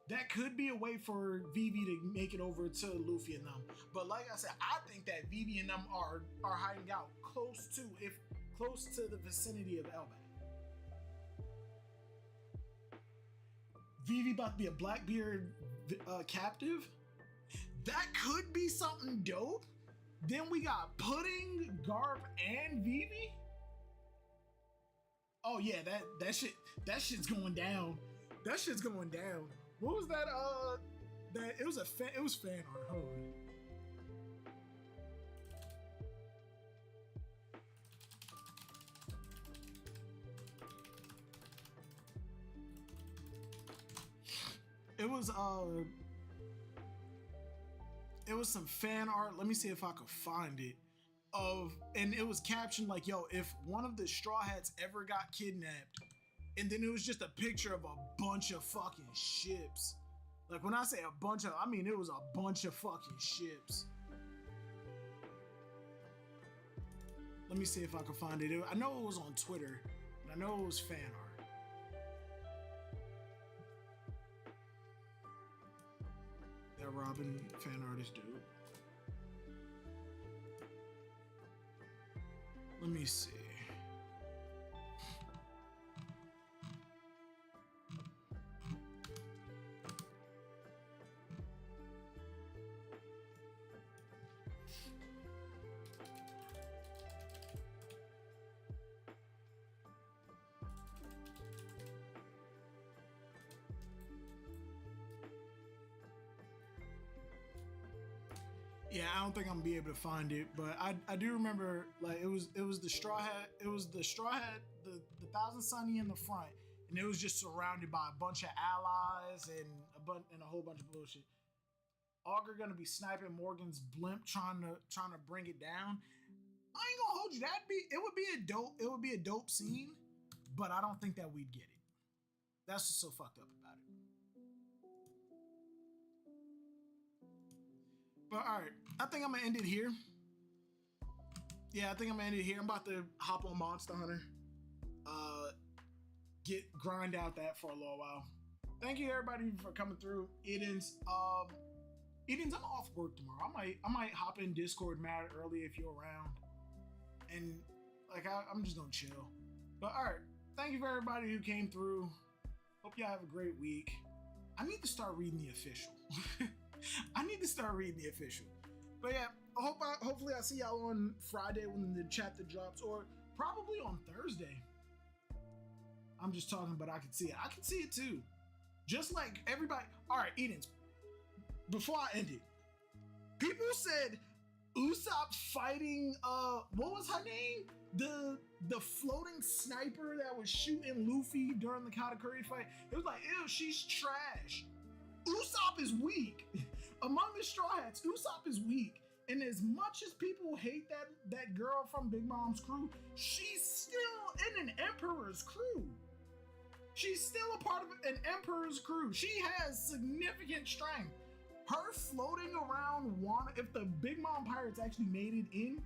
That could be a way for Vivi to make it over to Luffy and them. But like I said, I think that Vivi and them are hiding out close to the vicinity of Elbaf. Vivi about to be a Blackbeard captive. That could be something dope. Then we got Pudding, Garp, and Vivi. Oh yeah, that shit's going down. That shit's going down. What was that? It was fan art. Hold on. It was some fan art. Let me see if I could find it. And it was captioned like, yo, if one of the Straw Hats ever got kidnapped, and then it was just a picture of a bunch of fucking ships. Like when I say a bunch of, I mean it was a bunch of fucking ships. Let me see if I can find it. I know it was on Twitter, and I know it was fan art. That Robin fan art is dope. Let me see. Yeah, I don't think I'm gonna be able to find it, but I do remember like it was the Straw Hat, the Thousand Sunny in the front, and it was just surrounded by a bunch of allies and a whole bunch of bullshit. Augur gonna be sniping Morgan's blimp, trying to bring it down. I ain't gonna hold you. It would be a dope scene, but I don't think that we'd get it. That's what's so fucked up about it. But all right, I think I'm gonna end it here. Yeah, I think I'm gonna end it here. I'm about to hop on Monster Hunter. Grind out that for a little while. Thank you everybody for coming through. Edens, I'm off work tomorrow. I might hop in Discord mad early if you're around, and like I'm just gonna chill. But all right, thank you for everybody who came through. Hope y'all have a great week. I need to start reading the official. But yeah, hopefully I see y'all on Friday when the chapter drops, or probably on Thursday. I'm just talking, but I can see it. I can see it too. Just like everybody. All right, Edens. Before I end it, people said Usopp fighting what was her name? The floating sniper that was shooting Luffy during the Katakuri fight. It was like, ew, she's trash. Usopp is weak. Among the Straw Hats, Usopp is weak. And as much as people hate that girl from Big Mom's crew, she's still in an Emperor's crew. She's still a part of an Emperor's crew. She has significant strength. Her floating around if the Big Mom Pirates actually made it in,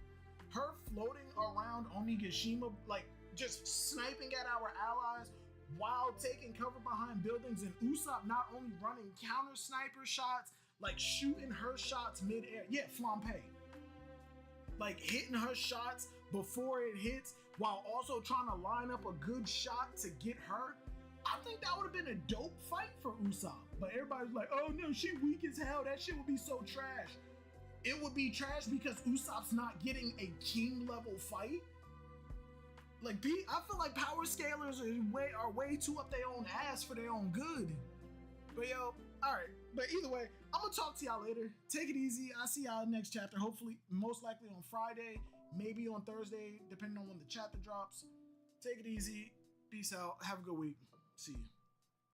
her floating around Onigashima, like just sniping at our allies while taking cover behind buildings, and Usopp not only running counter sniper shots, like shooting her shots mid-air. Yeah, flampe. Like hitting her shots before it hits while also trying to line up a good shot to get her. I think that would have been a dope fight for Usopp. But everybody's like, oh no, she weak as hell. That shit would be so trash. It would be trash because Usopp's not getting a king level fight. Like, I feel like power scalers are way too up their own ass for their own good. But yo, alright. But either way, I'm gonna talk to y'all later. Take it easy. I'll see y'all next chapter. Hopefully, most likely on Friday, maybe on Thursday, depending on when the chapter drops. Take it easy. Peace out. Have a good week. See you.